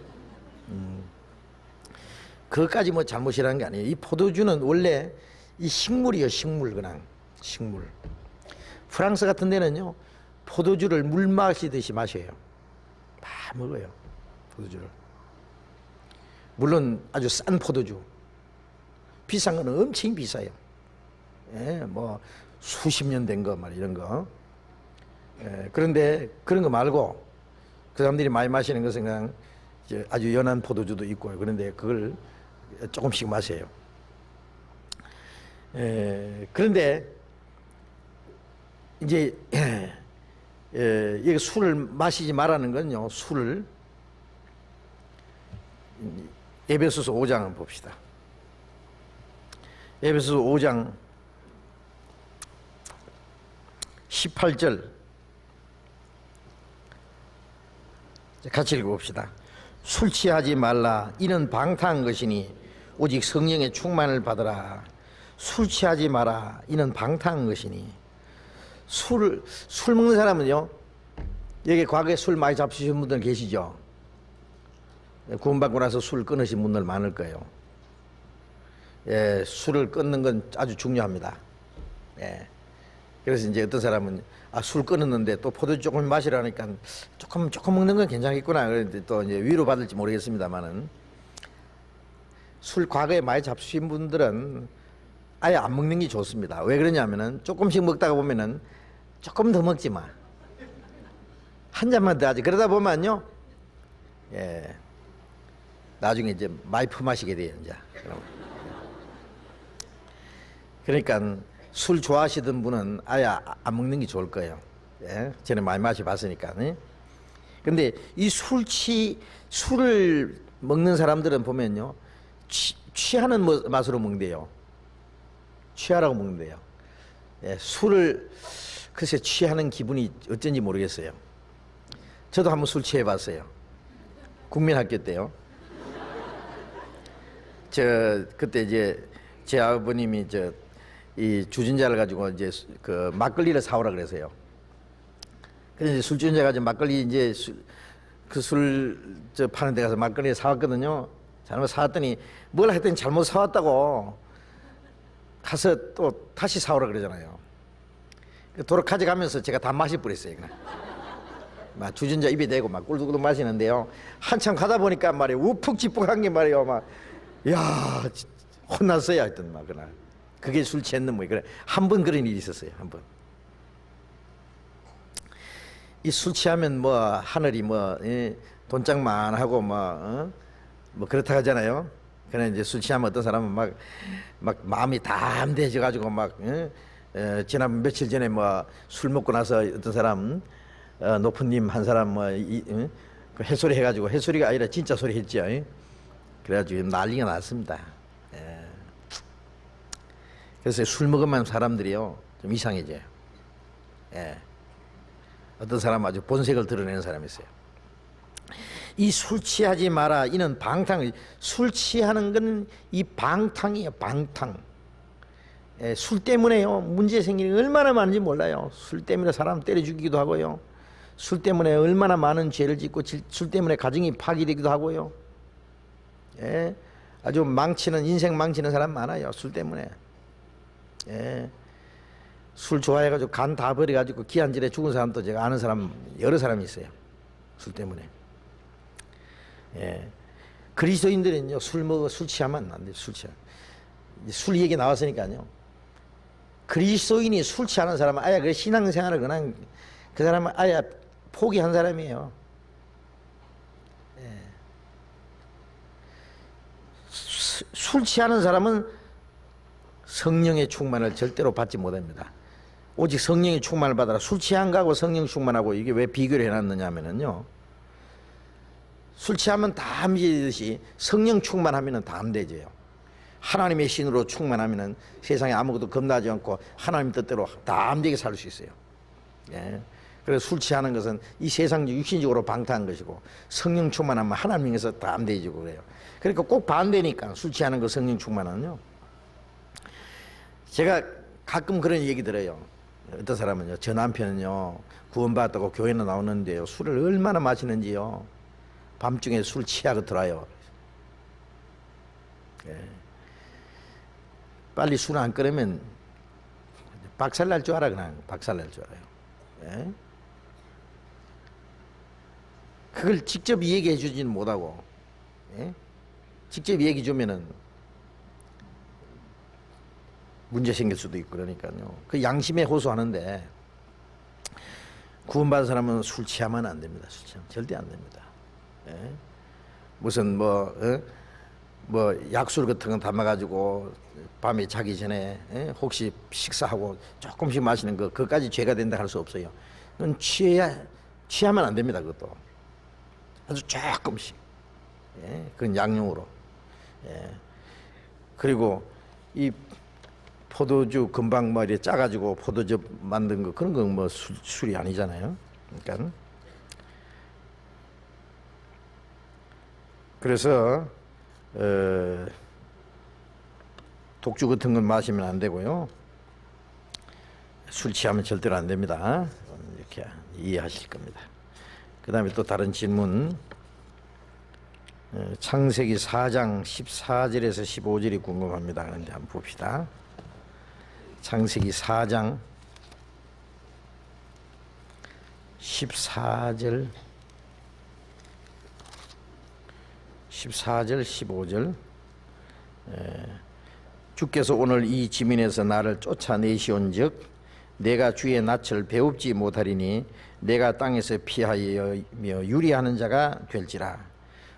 그것까지 뭐 잘못이라는 게 아니에요. 이 포도주는 원래 이 식물이에요. 식물, 그냥 식물. 프랑스 같은 데는요, 포도주를 물 마시듯이 마셔요. 다 먹어요, 포도주를. 물론 아주 싼 포도주, 비싼 거는 엄청 비싸요. 예, 뭐 수십 년 된 거 말 이런 거. 예, 그런데 그런 거 말고 그 사람들이 많이 마시는 것은 그냥 이제 아주 연한 포도주도 있고요. 그런데 그걸 조금씩 마셔요. 예, 그런데 이제 이게 술을 마시지 말라는 건요, 술을 에베소서 5장을 봅시다. 에베소서 5장 18절 같이 읽어봅시다. 술 취하지 말라. 이는 방탕한 것이니 오직 성령의 충만을 받으라. 술 취하지 마라. 이는 방탕한 것이니. 술 먹는 사람은요, 여기 과거에 술 많이 잡수신 분들 계시죠? 구원받고 나서 술 끊으신 분들 많을 거예요. 예, 술을 끊는 건 아주 중요합니다. 예. 그래서 이제 어떤 사람은 술 끊었는데 또 포도주 조금 마시라니까 조금 먹는 건 괜찮겠구나. 그런데 또 이제 위로받을지 모르겠습니다만은, 술 과거에 많이 잡수신 분들은 아예 안 먹는 게 좋습니다. 왜 그러냐면은 조금씩 먹다가 보면은 조금 더 먹지 마. 한 잔만 더 하지. 그러다 보면요, 예, 나중에 이제 많이 퍼마시게 돼요, 이제. 그러니까 술 좋아하시던 분은 아예 안 먹는 게 좋을 거예요. 예? 전에 많이 마셔봤으니까. 예? 근데 이 술을 먹는 사람들은 보면요, 취하는 맛으로 먹는데요. 취하라고 먹는데요. 예, 술을 글쎄 취하는 기분이 어쩐지 모르겠어요. 저도 한번 술 취해봤어요. 국민학교 때요. 그때 이제 제 아버님이 이 주전자를 가지고 이제 그 막걸리를 사오라 그래서요. 그래서 이제 술 주전자 가지고 막걸리 이제 그 술 파는 데 가서 막걸리를 사왔거든요. 잘못 사왔더니 뭘 했더니 잘못 사왔다고 가서 또 다시 사오라 그러잖아요. 도로 가져가면서 제가 다 마셔버렸어요. 그냥. 막 주전자 입에 대고 막 꿀꿀 마시는데요. 한참 가다 보니까 말이에요, 우푹지푹한 게 말이에요, 막, 야, 혼났어요, 하여튼 막 그날. 그게 술 취했는 뭐 그래. 한 번 그런 일이 있었어요, 한 번. 이 술 취하면 뭐 하늘이 뭐 돈짝만하고 뭐 그렇다 하잖아요. 그래 이제 술 취하면 어떤 사람은 막 마음이 담대해져 가지고 막 지난 며칠 전에 뭐 술 먹고 나서 어떤 사람 높은님 한 사람 그 햇소리 해가지고, 햇소리가 아니라 진짜 소리 했죠. 그래가지고 난리가 났습니다. 예. 그래서 술 먹으면 사람들이요 좀 이상해져요. 예. 어떤 사람 아주 본색을 드러내는 사람이 있어요. 이 술 취하지 마라. 이는 방탕. 술 취하는 건 이 방탕이에요. 방탕. 예, 술 때문에요 문제 생기는 게 얼마나 많은지 몰라요. 술 때문에 사람 때려 죽이기도 하고요. 술 때문에 얼마나 많은 죄를 짓고, 술 때문에 가정이 파괴되기도 하고요. 예, 아주 인생 망치는 사람 많아요, 술 때문에. 예, 술 좋아해가지고 간 다 버려가지고 기한질에 죽은 사람도 제가 아는 사람 여러 사람이 있어요, 술 때문에. 예, 그리스도인들은요 술 취하면 안 돼요. 술 얘기 나왔으니까요. 그리스도인이 술 취하는 사람은 아예 그 신앙생활을 그냥 그 사람은 아예 포기한 사람이에요. 예. 술 취하는 사람은 성령의 충만을 절대로 받지 못합니다. 오직 성령의 충만을 받아라. 술 취한 거하고 성령 충만하고 이게 왜 비교를 해놨느냐 하면은요, 술 취하면 다 암되듯이 성령 충만하면은 다 암되져요. 하나님의 신으로 충만하면은 세상에 아무것도 겁나지 않고 하나님 뜻대로 다 암되게 살 수 있어요. 예. 그래서 술 취하는 것은 이 세상 육신적으로 방탕한 것이고 성령 충만하면 하나님에서 다 안 되지고 그래요. 그러니까 꼭 반대니까 술 취하는 거 성령 충만은요. 제가 가끔 그런 얘기 들어요. 어떤 사람은요, 저 남편은요 구원받았다고 교회는 나오는데요 술을 얼마나 마시는지요 밤중에 술 취하고 들어와요. 예. 빨리 술 안 끊으면 박살날 줄 알아. 그냥 박살날 줄 알아요. 예? 그걸 직접 얘기해 주지는 못하고, 예? 직접 얘기해 주면은 문제 생길 수도 있고 그러니까요. 그 양심에 호소하는데 구원받은 사람은 술 취하면 안 됩니다. 술 취하면 절대 안 됩니다. 예? 무슨 뭐 약술 같은 거 담아가지고 밤에 자기 전에 혹시 식사하고 조금씩 마시는 거 그것까지 죄가 된다 할 수 없어요. 그건 취하면 안 됩니다. 그것도 아주 조금씩. 예? 그건 양용으로. 예. 그리고 이 포도주 금방 뭐 이렇게 짜가지고 포도주 만든 거 그런 건 뭐 술이 아니잖아요. 그러니까 그래서 독주 같은 건 마시면 안 되고요. 술 취하면 절대로 안 됩니다. 이렇게 이해하실 겁니다. 그 다음에 또 다른 질문. 창세기 4장 14절에서 15절이 궁금합니다. 그런데 한번 봅시다. 창세기 4장 14절 15절. 주께서 오늘 이 지민에서 나를 쫓아내시온즉 내가 주의 낯을 배웁지 못하리니 내가 땅에서 피하여 유리하는 자가 될지라.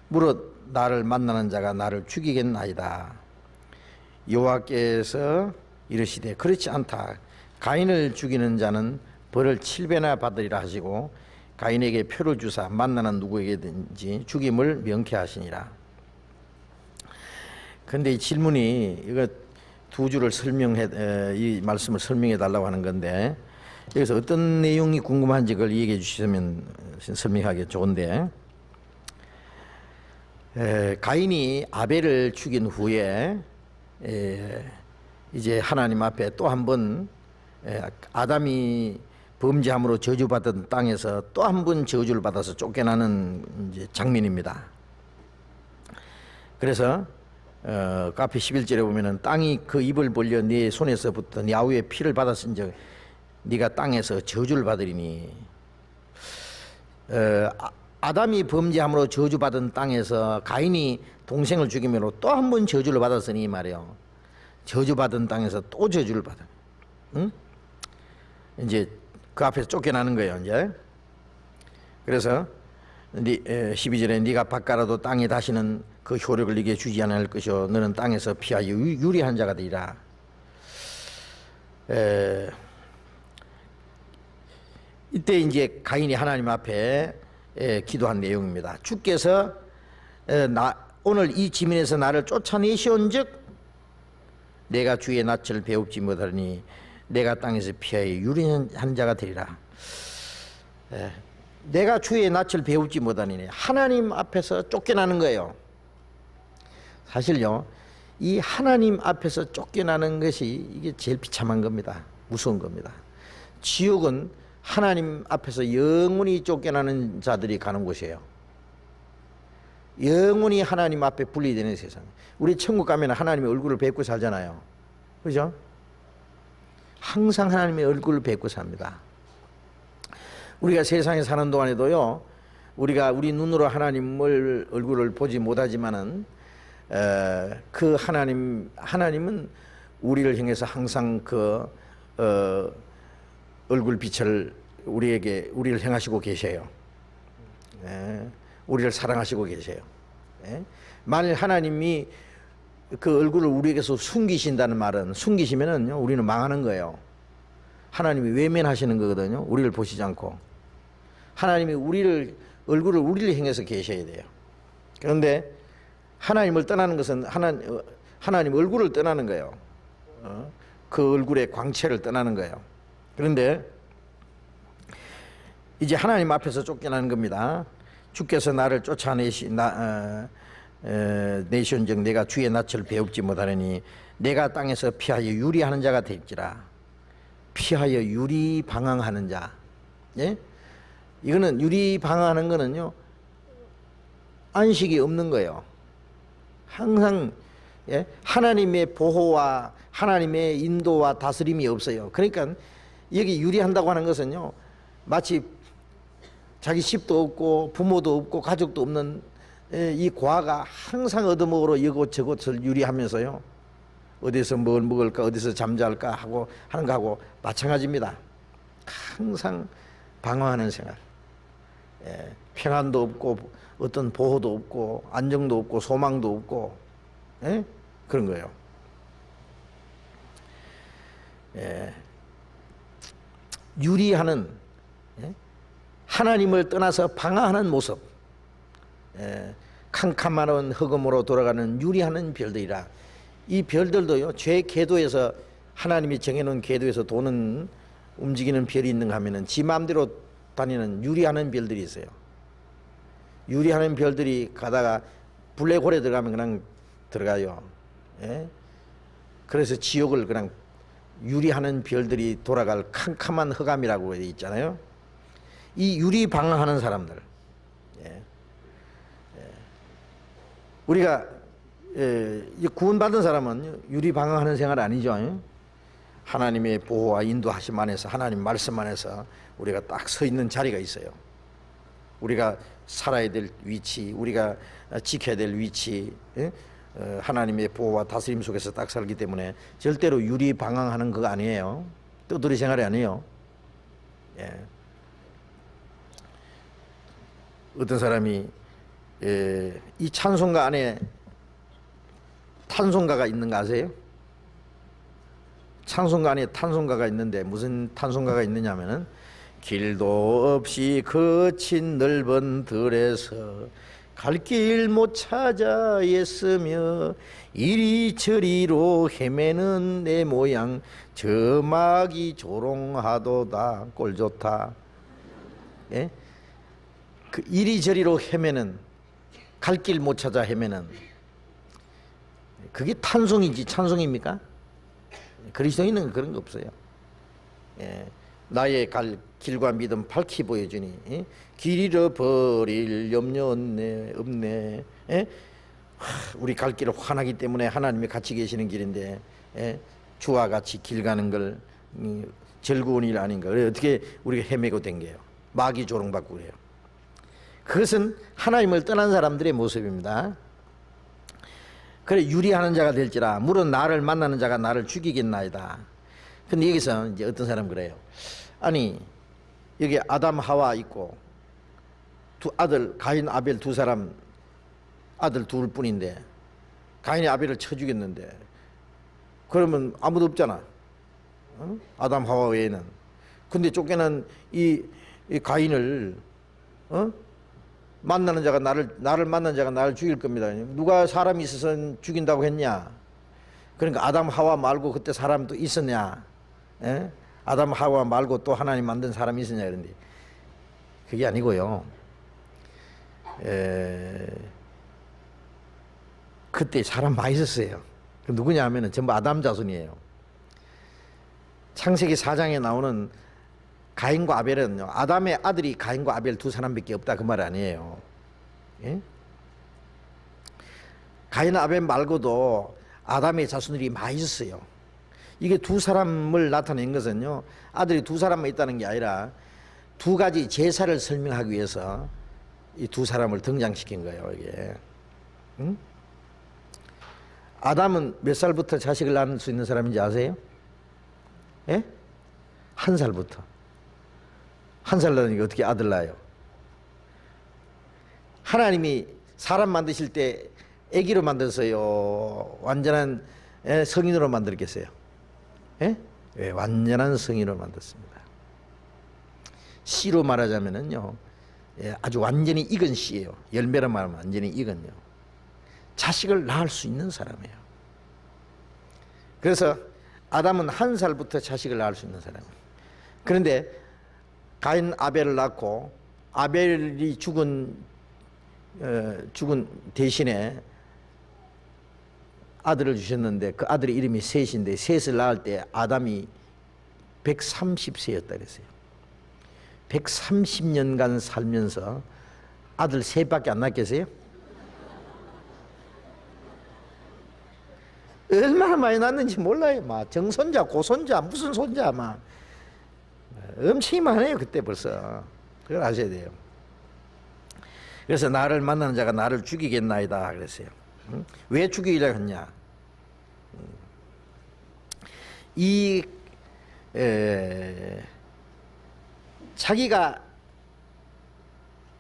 무릇 나를 만나는 자가 나를 죽이겠나이다. 여호와께서 이르시되 그렇지 않다. 가인을 죽이는 자는 벌을 7배나 받으리라 하시고 가인에게 표를 주사 만나는 누구에게든지 죽임을 명쾌하시니라. 그런데 이 질문이 이거 두 줄을 이 말씀을 설명해 달라고 하는 건데 여기서 어떤 내용이 궁금한지 그걸 얘기해 주시면 설명하기 좋은데 가인이 아벨을 죽인 후에 이제 하나님 앞에 또 한 번 아담이 범죄함으로 저주받은 땅에서 또 한 번 저주를 받아서 쫓겨나는 이제 장면입니다. 그래서 그 앞에 11절에 보면은 땅이 그 입을 벌려 네 손에서부터 네 아우의 피를 받았은즉 네가 땅에서 저주를 받으리니. 아담이 범죄함으로 저주받은 땅에서 가인이 동생을 죽임으로 또 한 번 저주를 받았으니 이 말이에요. 저주받은 땅에서 또 저주를 받아. 응? 이제 그 앞에서 쫓겨나는 거예요. 이제 그래서 12절에 네가 바꿔라도 땅에 다시는 그 효력을 네게 주지 않을 것이요 너는 땅에서 피하여 유리한 자가 되리라. 이때 이제 가인이 하나님 앞에 기도한 내용입니다. 주께서 오늘 이 지면에서 나를 쫓아내시온즉 내가 주의 낯을 배웁지 못하니 내가 땅에서 피하여 유리한 자가 되리라. 내가 주의 낯을 배우지 못하니 하나님 앞에서 쫓겨나는 거예요. 사실요, 이 하나님 앞에서 쫓겨나는 것이 이게 제일 비참한 겁니다. 무서운 겁니다. 지옥은 하나님 앞에서 영원히 쫓겨나는 자들이 가는 곳이에요. 영원히 하나님 앞에 분리되는 세상. 우리 천국 가면 하나님의 얼굴을 뵙고 살잖아요. 그죠? 항상 하나님의 얼굴을 뵙고 삽니다. 우리가 세상에 사는 동안에도요, 우리가 우리 눈으로 하나님을 얼굴을 보지 못하지만은 그 하나님은 우리를 향해서 항상 그 얼굴 빛을 우리를 향하시고 계셔요. 우리를 사랑하시고 계세요. 만일 하나님이 그 얼굴을 우리에게서 숨기신다는 말은, 숨기시면은요 우리는 망하는 거예요. 하나님이 외면하시는 거거든요. 우리를 보시지 않고. 하나님이 얼굴을 우리를 향해서 계셔야 돼요. 그런데 하나님을 떠나는 것은 하나님 얼굴을 떠나는 거예요. 그 얼굴의 광채를 떠나는 거예요. 그런데 이제 하나님 앞에서 쫓겨나는 겁니다. 주께서 나를 내시온즉 내가 주의 낯을 배웁지 못하느니 내가 땅에서 피하여 유리하는 자가 될지라. 피하여 유리 방황하는 자. 예? 이거는 유리 방황하는 거는요, 안식이 없는 거예요. 항상 하나님의 보호와 하나님의 인도와 다스림이 없어요. 그러니까 여기 유리한다고 하는 것은요, 마치 자기 집도 없고 부모도 없고 가족도 없는 이 고아가 항상 얻어먹으러 이곳저곳을 유리하면서요, 어디서 뭘 먹을까, 어디서 잠잘까 하고 하는 거하고 마찬가지입니다. 항상 방황하는 생활. 평안도 없고 어떤 보호도 없고 안정도 없고 소망도 없고 그런 거예요. 유리하는, 하나님을 떠나서 방황하는 모습, 캄캄한 흑암으로 돌아가는 유리하는 별들이라. 이 별들도요, 죄 궤도에서 하나님이 정해놓은 궤도에서 도는 움직이는 별이 있는가 하면은 지 마음대로 다니는 유리하는 별들이 있어요. 유리하는 별들이 가다가 블랙홀에 들어가면 그냥 들어가요. 그래서 지옥을 그냥 유리하는 별들이 돌아갈 캄캄한 흑암이라고 되어 있잖아요. 이 유리 방황하는 사람들, 우리가 구원받은 사람은 유리 방황하는 생활 아니죠. 하나님의 보호와 인도하심 안에서, 하나님 말씀 안에서 우리가 딱 서 있는 자리가 있어요. 우리가 살아야 될 위치, 우리가 지켜야 될 위치, 하나님의 보호와 다스림 속에서 딱 살기 때문에 절대로 유리 방황하는 거 아니에요. 떠돌이 생활이 아니에요. 어떤 사람이 이 찬송가 안에 탄송가가 있는 거 아세요? 찬송가 안에 탄송가가 있는데 무슨 탄송가가 있느냐면은, 길도 없이 거친 넓은 들에서 갈 길 못 찾아 애쓰며 이리저리로 헤매는 내 모양 저막이 조롱하도다. 꼴 좋다. 그 이리저리로 헤매는, 갈 길 못 찾아 헤매는, 그게 탄송이지 찬송입니까? 그리스도인은 그런 거 없어요. 나의 갈 길과 믿음 밝히 보여주니 길 잃어버릴 염려 없네. 우리 갈 길을 환하기 때문에 하나님이 같이 계시는 길인데 주와 같이 길 가는 걸 즐거운 일 아닌가. 어떻게 우리가 헤매고 댕겨요. 마귀 조롱받고 그래요. 그것은 하나님을 떠난 사람들의 모습입니다. 그래, 유리하는 자가 될지라. 물은 나를 만나는 자가 나를 죽이겠나이다. 근데 여기서 이제 어떤 사람 그래요. 아니, 여기 아담 하와 있고 두 아들 가인 아벨 두 사람, 아들 둘 뿐인데 가인이 아벨을 쳐 죽였는데 그러면 아무도 없잖아. 아담 하와 외에는. 근데 쫓겨난 이 가인을 만나는 자가 나를 만난 자가 나를 죽일 겁니다. 누가 사람이 있어서 죽인다고 했냐? 그러니까 아담 하와 말고 그때 사람도 있었냐? 아담 하와 말고 또 하나님 만든 사람이 있었냐? 그런데 그게 아니고요. 그때 사람 많이 있었어요. 누구냐 하면은 전부 아담 자손이에요. 창세기 4장에 나오는 가인과 아벨은 아담의 아들이 가인과 아벨 두 사람밖에 없다 그 말 아니에요. 가인 아벨 말고도 아담의 자손들이 많이 있었어요. 이게 두 사람을 나타낸 것은요, 아들이 두 사람만 있다는 게 아니라 두 가지 제사를 설명하기 위해서 이 두 사람을 등장시킨 거예요. 이게 아담은 몇 살부터 자식을 낳을 수 있는 사람인지 아세요? 1살부터. 1살 낳으니까 어떻게 아들 낳아요? 하나님이 사람 만드실 때 아기로 만들었어요? 완전한 성인으로 만들겠어요? 완전한 성인으로 만들었습니다. 씨로 말하자면은요, 아주 완전히 익은 씨예요. 열매로 말하면 완전히 익은요. 자식을 낳을 수 있는 사람이에요. 그래서 아담은 1살부터 자식을 낳을 수 있는 사람이에요. 그런데 가인 아벨을 낳고 아벨이 죽은 대신에 아들을 주셨는데 그 아들의 이름이 셋인데 셋을 낳을 때 아담이 130세였다 그랬어요. 130년간 살면서 아들 셋밖에 안 낳겠어요? 얼마나 많이 낳는지 몰라요. 막 정손자, 고손자, 무슨 손자 막 엄청 많아요. 그때 벌써. 그걸 아셔야 돼요. 그래서 나를 만나는 자가 나를 죽이겠나이다 그랬어요. 왜 죽이려고 했냐? 자기가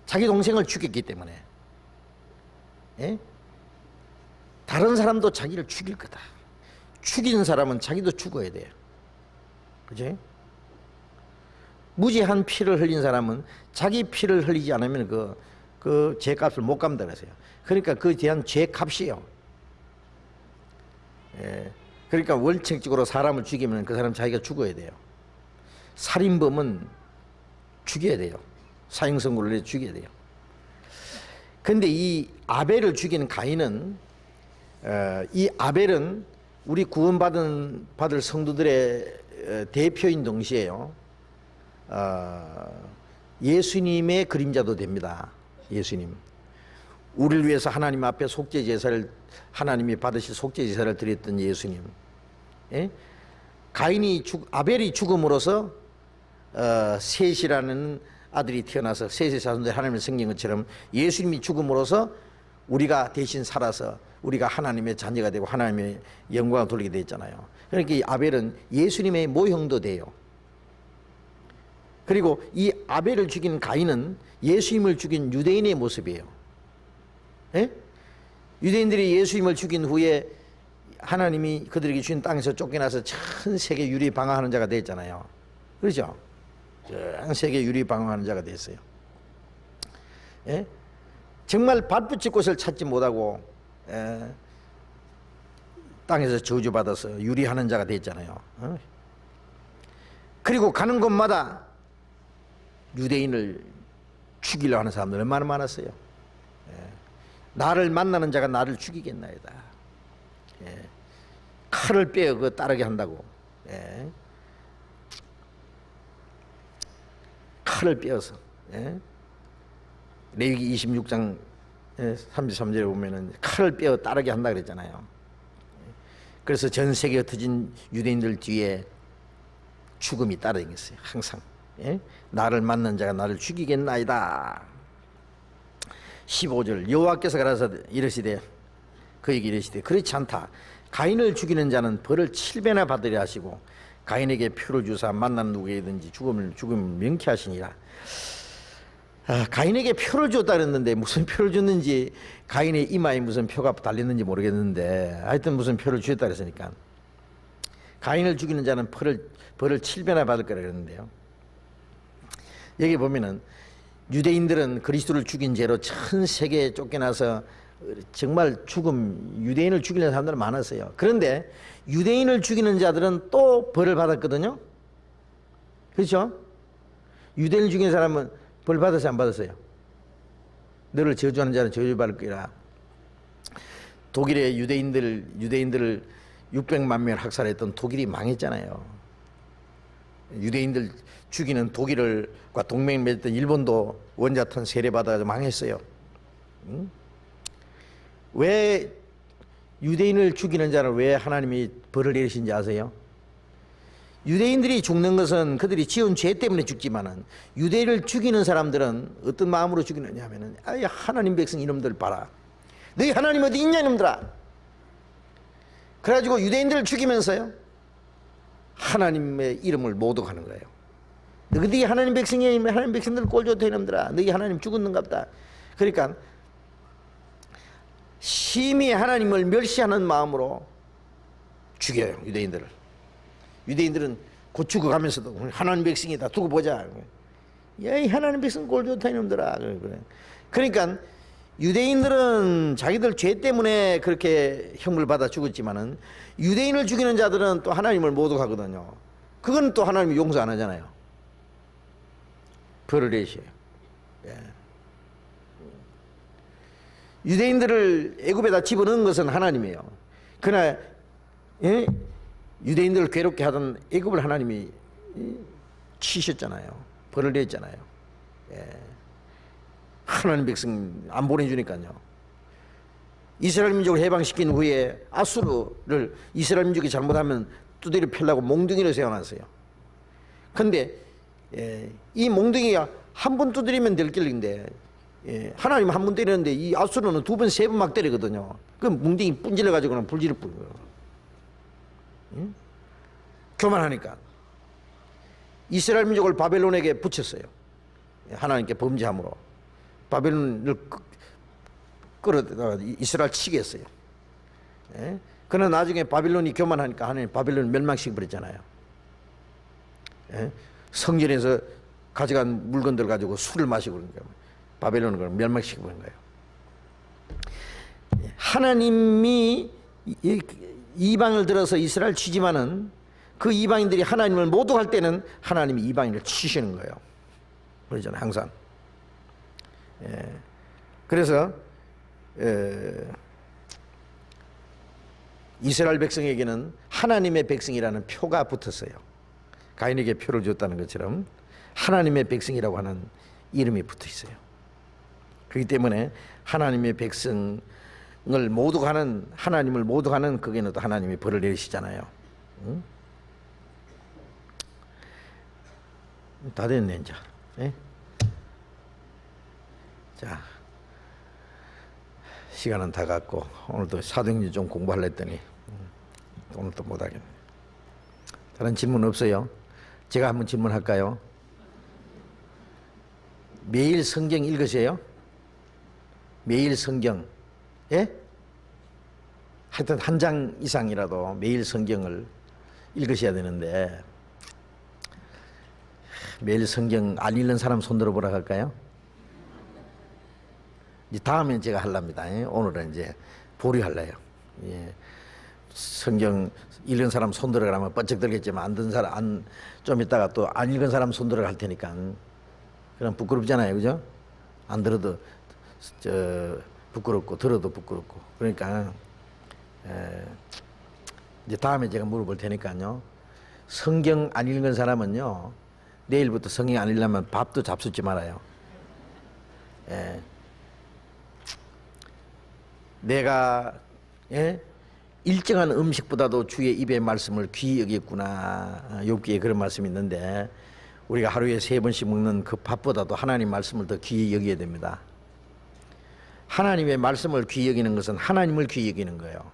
자기 동생을 죽였기 때문에 다른 사람도 자기를 죽일 거다. 죽이는 사람은 자기도 죽어야 돼요. 그지? 무지한 피를 흘린 사람은 자기 피를 흘리지 않으면 그 죄값을 못 갚는다 그랬어요. 그러니까 그에 대한 죄값이에요. 그러니까 원칙적으로 사람을 죽이면 그 사람 자기가 죽어야 돼요. 살인범은 죽여야 돼요. 사형선고를 내 죽여야 돼요. 근데 이 아벨을 죽이는 가인은 이 아벨은 우리 구원받을 성도들의 대표인 동시에요. 예수님의 그림자도 됩니다. 예수님. 우리를 위해서 하나님 앞에 속죄제사를 하나님이 받으실 속죄제사를 드렸던 예수님. 아벨이 죽음으로써 셋이라는 아들이 태어나서 셋의 자손들 하나님을 섬긴 것처럼 예수님이 죽음으로써 우리가 대신 살아서 우리가 하나님의 자녀가 되고 하나님의 영광을 돌리게 되었잖아요. 그러니까 이 아벨은 예수님의 모형도 돼요. 그리고 이 아벨을 죽인 가인은 예수님을 죽인 유대인의 모습이에요. 유대인들이 예수님을 죽인 후에 하나님이 그들에게 주신 땅에서 쫓겨나서 전 세계 유리방황하는 자가 됐잖아요. 그렇죠? 전 세계 유리방황하는 자가 됐어요. 정말 발붙일 곳을 찾지 못하고 땅에서 저주받아서 유리하는 자가 됐잖아요. 그리고 가는 곳마다 유대인을 죽이려고 하는 사람들 얼마나 많았어요. 나를 만나는 자가 나를 죽이겠나이다. 칼을 빼어 그 따르게 한다고. 칼을 빼어서. 레위기 26장 33절에 보면은 칼을 빼어 따르게 한다 그랬잖아요. 그래서 전 세계에 흩어진 유대인들 뒤에 죽음이 따라다녔어요. 항상. 나를 만난 자가 나를 죽이겠나이다. 15절 여호와께서 가라사 이르시되 그에게 이르시되 그렇지 않다. 가인을 죽이는 자는 벌을 7배나 받으려 하시고 가인에게 표를 주사 만난 누구에든지 죽음을 명쾌하시니라. 가인에게 표를 줬다 그랬는데 무슨 표를 줬는지 가인의 이마에 무슨 표가 달렸는지 모르겠는데 하여튼 무슨 표를 주셨다 그랬으니까 가인을 죽이는 자는 벌을 7배나 받을 거라 그랬는데요. 여기 보면은 유대인들은 그리스도를 죽인 죄로 전 세계에 쫓겨나서 정말 유대인을 죽이는 사람들은 많았어요. 그런데 유대인을 죽이는 자들은 또 벌을 받았거든요. 그렇죠? 유대인을 죽이는 사람은 벌 받았어요, 안 받았어요? 너를 저주하는 자는 저주받을 거라. 독일의 유대인들을 600만 명을 학살했던 독일이 망했잖아요. 유대인들 죽이는 독일과 동맹을 맺었던 일본도 원자탄 세례받아서 망했어요. 왜 유대인을 죽이는 자를 왜 하나님이 벌을 내리신지 아세요? 유대인들이 죽는 것은 그들이 지은 죄 때문에 죽지만은 유대인을 죽이는 사람들은 어떤 마음으로 죽이느냐 하면은 하나님 백성 이놈들 봐라. 너희 하나님 어디 있냐 이놈들아. 그래가지고 유대인들을 죽이면서요 하나님의 이름을 모독하는 거예요. 너희 하나님 백성이야. 하나님 백성들 꼴 좋다 이놈들아. 너희 하나님 죽었는갑다. 그러니까 심히 하나님을 멸시하는 마음으로 죽여요 유대인들을. 유대인들은 곧 죽어가면서도 하나님 백성이다 두고 보자. 야, 이 하나님 백성 꼴 좋다 이놈들아. 그러니까 유대인들은 자기들 죄 때문에 그렇게 형벌 받아 죽었지만은 유대인을 죽이는 자들은 또 하나님을 모독하거든요. 그건 또 하나님이 용서 안 하잖아요. 벌을 내셔요. 예. 유대인들을 애굽에다 집어넣은 것은 하나님이에요. 그러나 예? 유대인들을 괴롭게 하던 애굽을 하나님이 치셨잖아요. 벌을 냈잖아요. 예. 하나님 백성 안 보내주니까요. 이스라엘 민족을 해방시킨 후에 아수르를 이스라엘 민족이 잘못하면 두드려 패려고 몽둥이를 세워놨어요. 근데 이 몽둥이가 한 번 두드리면 될 길인데 하나님 한 번 때리는데 이 아수르는 두 번, 세 번 막 때리거든요. 그럼 몽둥이 분질러가지고는 불질을 뿌려요. 응? 교만하니까 이스라엘 민족을 바벨론에게 붙였어요. 하나님께 범죄함으로 바벨론을 끌어다가 이스라엘 치게 했어요. 그러나 나중에 바빌론이 교만하니까 하나님 바빌론을 멸망시켜버렸잖아요. 성전에서 가져간 물건들 가지고 술을 마시고 그런 거예요. 바벨론을 그럼 멸망시켜버린 거예요. 하나님이 이방을 들어서 이스라엘 치지만은 그 이방인들이 하나님을 모독할 때는 하나님이 이방인을 치시는 거예요. 그러잖아요, 항상. 그래서 이스라엘 백성에게는 하나님의 백성이라는 표가 붙었어요. 가인에게 표를 줬다는 것처럼 하나님의 백성이라고 하는 이름이 붙어 있어요. 그렇기 때문에 하나님의 백성을 모독하는, 하나님을 모독하는 거기는 또 하나님이 벌을 내리시잖아요. 응? 다 됐네 이제. 예? 자, 시간은 다 갔고 오늘도 사도행전 좀 공부하려 했더니 오늘 또 못하겠네. 다른 질문 없어요? 제가 한번 질문할까요? 매일 성경 읽으세요? 매일 성경, 예? 하여튼 한 장 이상이라도 매일 성경을 읽으셔야 되는데 매일 성경 안 읽는 사람 손 들어보라 할까요? 이제 다음엔 제가 하랍니다. 오늘은 이제 보류할래요. 예. 성경 읽은 사람 손 들어가면 번쩍 들겠지만 안 든 사람 좀 이따가 또 안 읽은 사람 손 들어갈 테니까 그럼 부끄럽잖아요, 그죠? 안 들어도 부끄럽고 들어도 부끄럽고 그러니까 이제 다음에 제가 물어볼 테니까요. 성경 안 읽은 사람은요 내일부터 성경 안 읽으려면 밥도 잡수지 말아요. 예. 내가 일정한 음식보다도 주의 입의 말씀을 귀히 여겼구나. 욥기에 그런 말씀이 있는데 우리가 하루에 3번씩 먹는 그 밥보다도 하나님 말씀을 더 귀히 여겨야 됩니다. 하나님의 말씀을 귀히 여기는 것은 하나님을 귀히 여기는 거예요.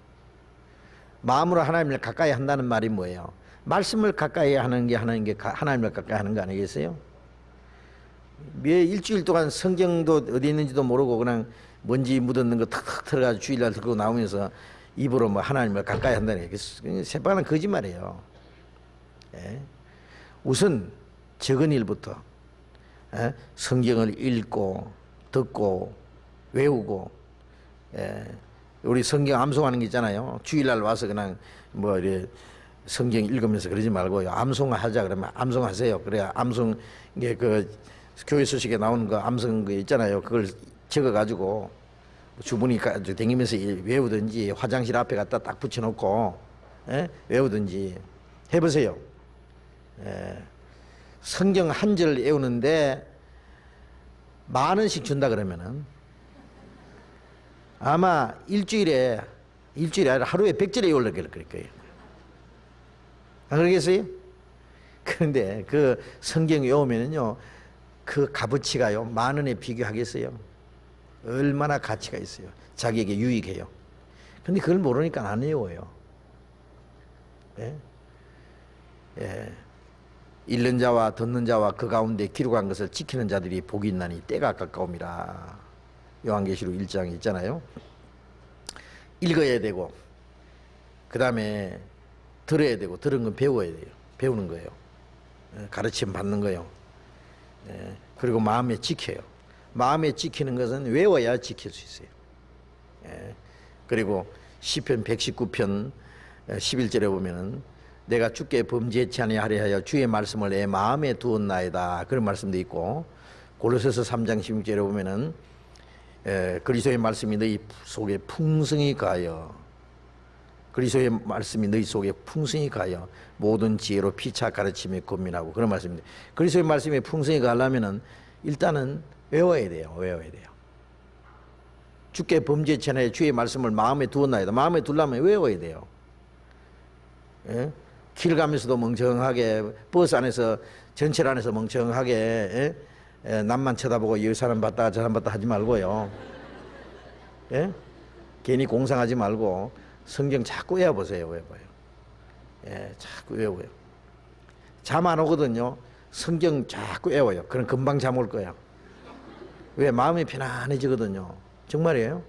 마음으로 하나님을 가까이 한다는 말이 뭐예요? 말씀을 가까이 하는 게 하나님을 가까이 하는 거 아니겠어요? 매 일주일 동안 성경도 어디 있는지도 모르고 그냥 먼지 묻었는 거 탁탁 털어가지고 주일날 들고 나오면서 입으로 뭐 하나님을 가까이 한다는 게 새빨간 거짓말이에요. 예? 우선 적은 일부터 성경을 읽고 듣고 외우고 우리 성경 암송하는 게 있잖아요. 주일날 와서 그냥 뭐 이래 성경 읽으면서 그러지 말고요. 암송하자 그러면 암송하세요. 그래야 암송 이게 그 교회 소식에 나오는 거 암송 거 있잖아요. 그걸 적어가지고 주부니 다니면서 외우든지 화장실 앞에 갖다 딱 붙여놓고 외우든지 해보세요. 성경 한 절 외우는데 10,000원씩 준다 그러면은 아마 일주일에 아니라 하루에 100절에 외우려고 그럴 거예요. 안 그러겠어요? 그런데 그 성경 외우면은요 그 값어치가요 10,000원에 비교하겠어요? 얼마나 가치가 있어요. 자기에게 유익해요. 근데 그걸 모르니까 안 외워요. 예? 예. 읽는 자와 듣는 자와 그 가운데 기록한 것을 지키는 자들이 복이 있나니 때가 가까움이라. 요한계시록 1장에 있잖아요. 읽어야 되고 그 다음에 들어야 되고 들은 건 배워야 돼요. 배우는 거예요. 가르침 받는 거예요. 그리고 마음에 지켜요. 마음에 지키는 것은 외워야 지킬 수 있어요. 그리고 시편 119편 11절에 보면은 내가 주께 범죄치 아니하려 하여 주의 말씀을 내 마음에 두었나이다 그런 말씀도 있고 골로새서 3장 16절에 보면은 그리스도의 말씀이 너희 속에 풍성히 가하여, 그리스도의 말씀이 너희 속에 풍성히 가하여 모든 지혜로 피차 가르침에 권면하고, 그런 말씀입니다. 그리스도의 말씀이 풍성히 가려면은 일단은 외워야 돼요. 외워야 돼요. 주께 범죄 전에 주의 말씀을 마음에 두었나이다. 마음에 두려면 외워야 돼요. 예? 길 가면서도 멍청하게, 버스 안에서, 전철 안에서 멍청하게, 예? 남만 쳐다보고 이 사람 봤다 저 사람 봤다 하지 말고요. 예? 괜히 공상하지 말고 성경 자꾸 외워보세요. 외워봐요. 예, 자꾸 외워요. 잠 안 오거든요. 성경 자꾸 외워요. 그럼 금방 잠 올 거야. 왜? 마음이 편안해지거든요. 정말이에요.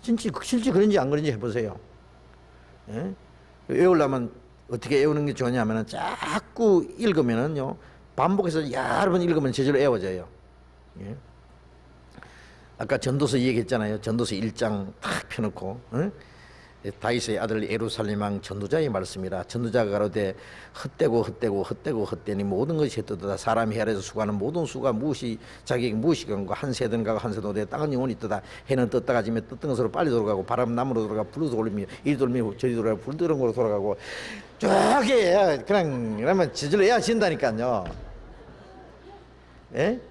실제 그런지 안 그런지 해보세요. 예? 외우려면 어떻게 외우는 게 좋냐면은 자꾸 읽으면은요, 반복해서 여러 번 읽으면 저절로 외워져요. 예? 아까 전도서 얘기했잖아요. 전도서 1장 탁 펴놓고, 예? 다윗의 아들 예루살렘 왕 전도자의 말씀이라. 전도자가 가로되 헛되고 모든 것이 헛되도다. 사람이 헤아려서 수고하는 모든 수가 무엇이 자기에게 무엇이 경고, 한 세든 가고 한 세도 되 땅은 영원히 뜨다. 해는 떴다가 지면 떴던 것으로 빨리 돌아가고, 바람은 남으로 돌아가 불로 돌리며 이리 돌리며 저리 돌아가고 불 뜨는 거로 돌아가고, 저게 그냥 이러면 저절로 헤아진다니까요. 예?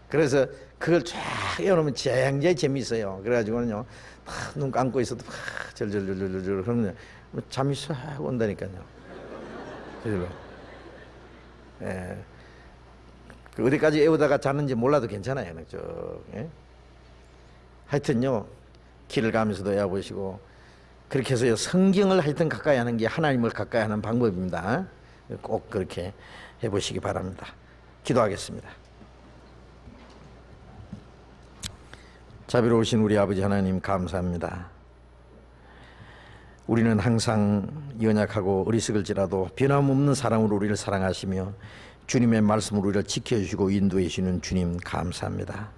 그래서 그걸 쫙 외워놓으면 굉장히 재미있어요. 그래가지고는요, 눈 감고 있어도 절절절절절 그러면 잠이 싹 온다니까요. 저절로. 예. 그 어디까지 외우다가 자는지 몰라도 괜찮아요. 예? 하여튼요, 길을 가면서도 외워보시고, 그렇게 해서요, 성경을 하여튼 가까이 하는 게 하나님을 가까이 하는 방법입니다. 꼭 그렇게 해보시기 바랍니다. 기도하겠습니다. 자비로우신 우리 아버지 하나님, 감사합니다. 우리는 항상 연약하고 어리석을지라도 변함없는 사랑으로 우리를 사랑하시며 주님의 말씀으로 우리를 지켜주시고 인도해 주시는 주님, 감사합니다.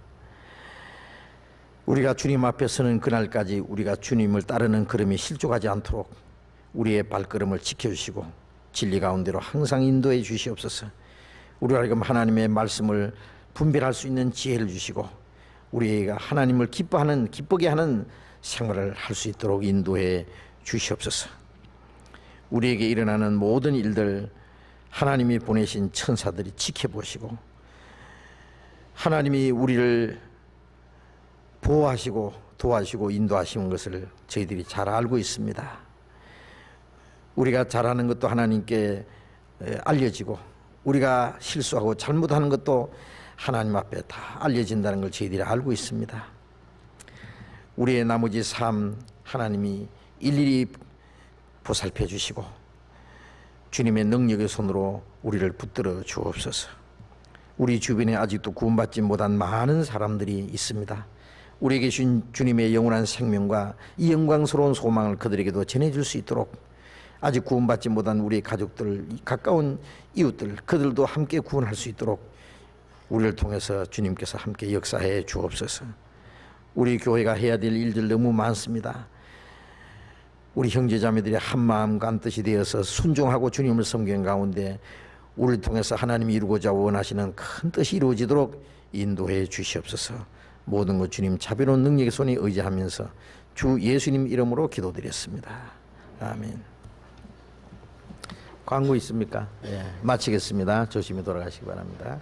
우리가 주님 앞에 서는 그날까지 우리가 주님을 따르는 걸음이 실족하지 않도록 우리의 발걸음을 지켜주시고 진리 가운데로 항상 인도해 주시옵소서. 우리가 지금 하나님의 말씀을 분별할 수 있는 지혜를 주시고 우리가 하나님을 기쁘게 하는 생활을 할 수 있도록 인도해 주시옵소서. 우리에게 일어나는 모든 일들 하나님이 보내신 천사들이 지켜보시고 하나님이 우리를 보호하시고 도와주시고 인도하시는 것을 저희들이 잘 알고 있습니다. 우리가 잘하는 것도 하나님께 알려지고 우리가 실수하고 잘못하는 것도 하나님 앞에 다 알려진다는 걸 저희들이 알고 있습니다. 우리의 나머지 삶 하나님이 일일이 보살펴 주시고 주님의 능력의 손으로 우리를 붙들어 주옵소서. 우리 주변에 아직도 구원받지 못한 많은 사람들이 있습니다. 우리에게 주신 주님의 영원한 생명과 이 영광스러운 소망을 그들에게도 전해줄 수 있도록 아직 구원받지 못한 우리 가족들, 가까운 이웃들, 그들도 함께 구원할 수 있도록 우리를 통해서 주님께서 함께 역사해 주옵소서. 우리 교회가 해야 될 일들 너무 많습니다. 우리 형제자매들이 한 마음과 한 뜻이 되어서 순종하고 주님을 섬기는 가운데 우리를 통해서 하나님이 이루고자 원하시는 큰 뜻이 이루어지도록 인도해 주시옵소서. 모든 것 주님 자비로운 능력의 손에 의지하면서 주 예수님 이름으로 기도드렸습니다. 아멘. 광고 있습니까? 예, 마치겠습니다. 조심히 돌아가시기 바랍니다.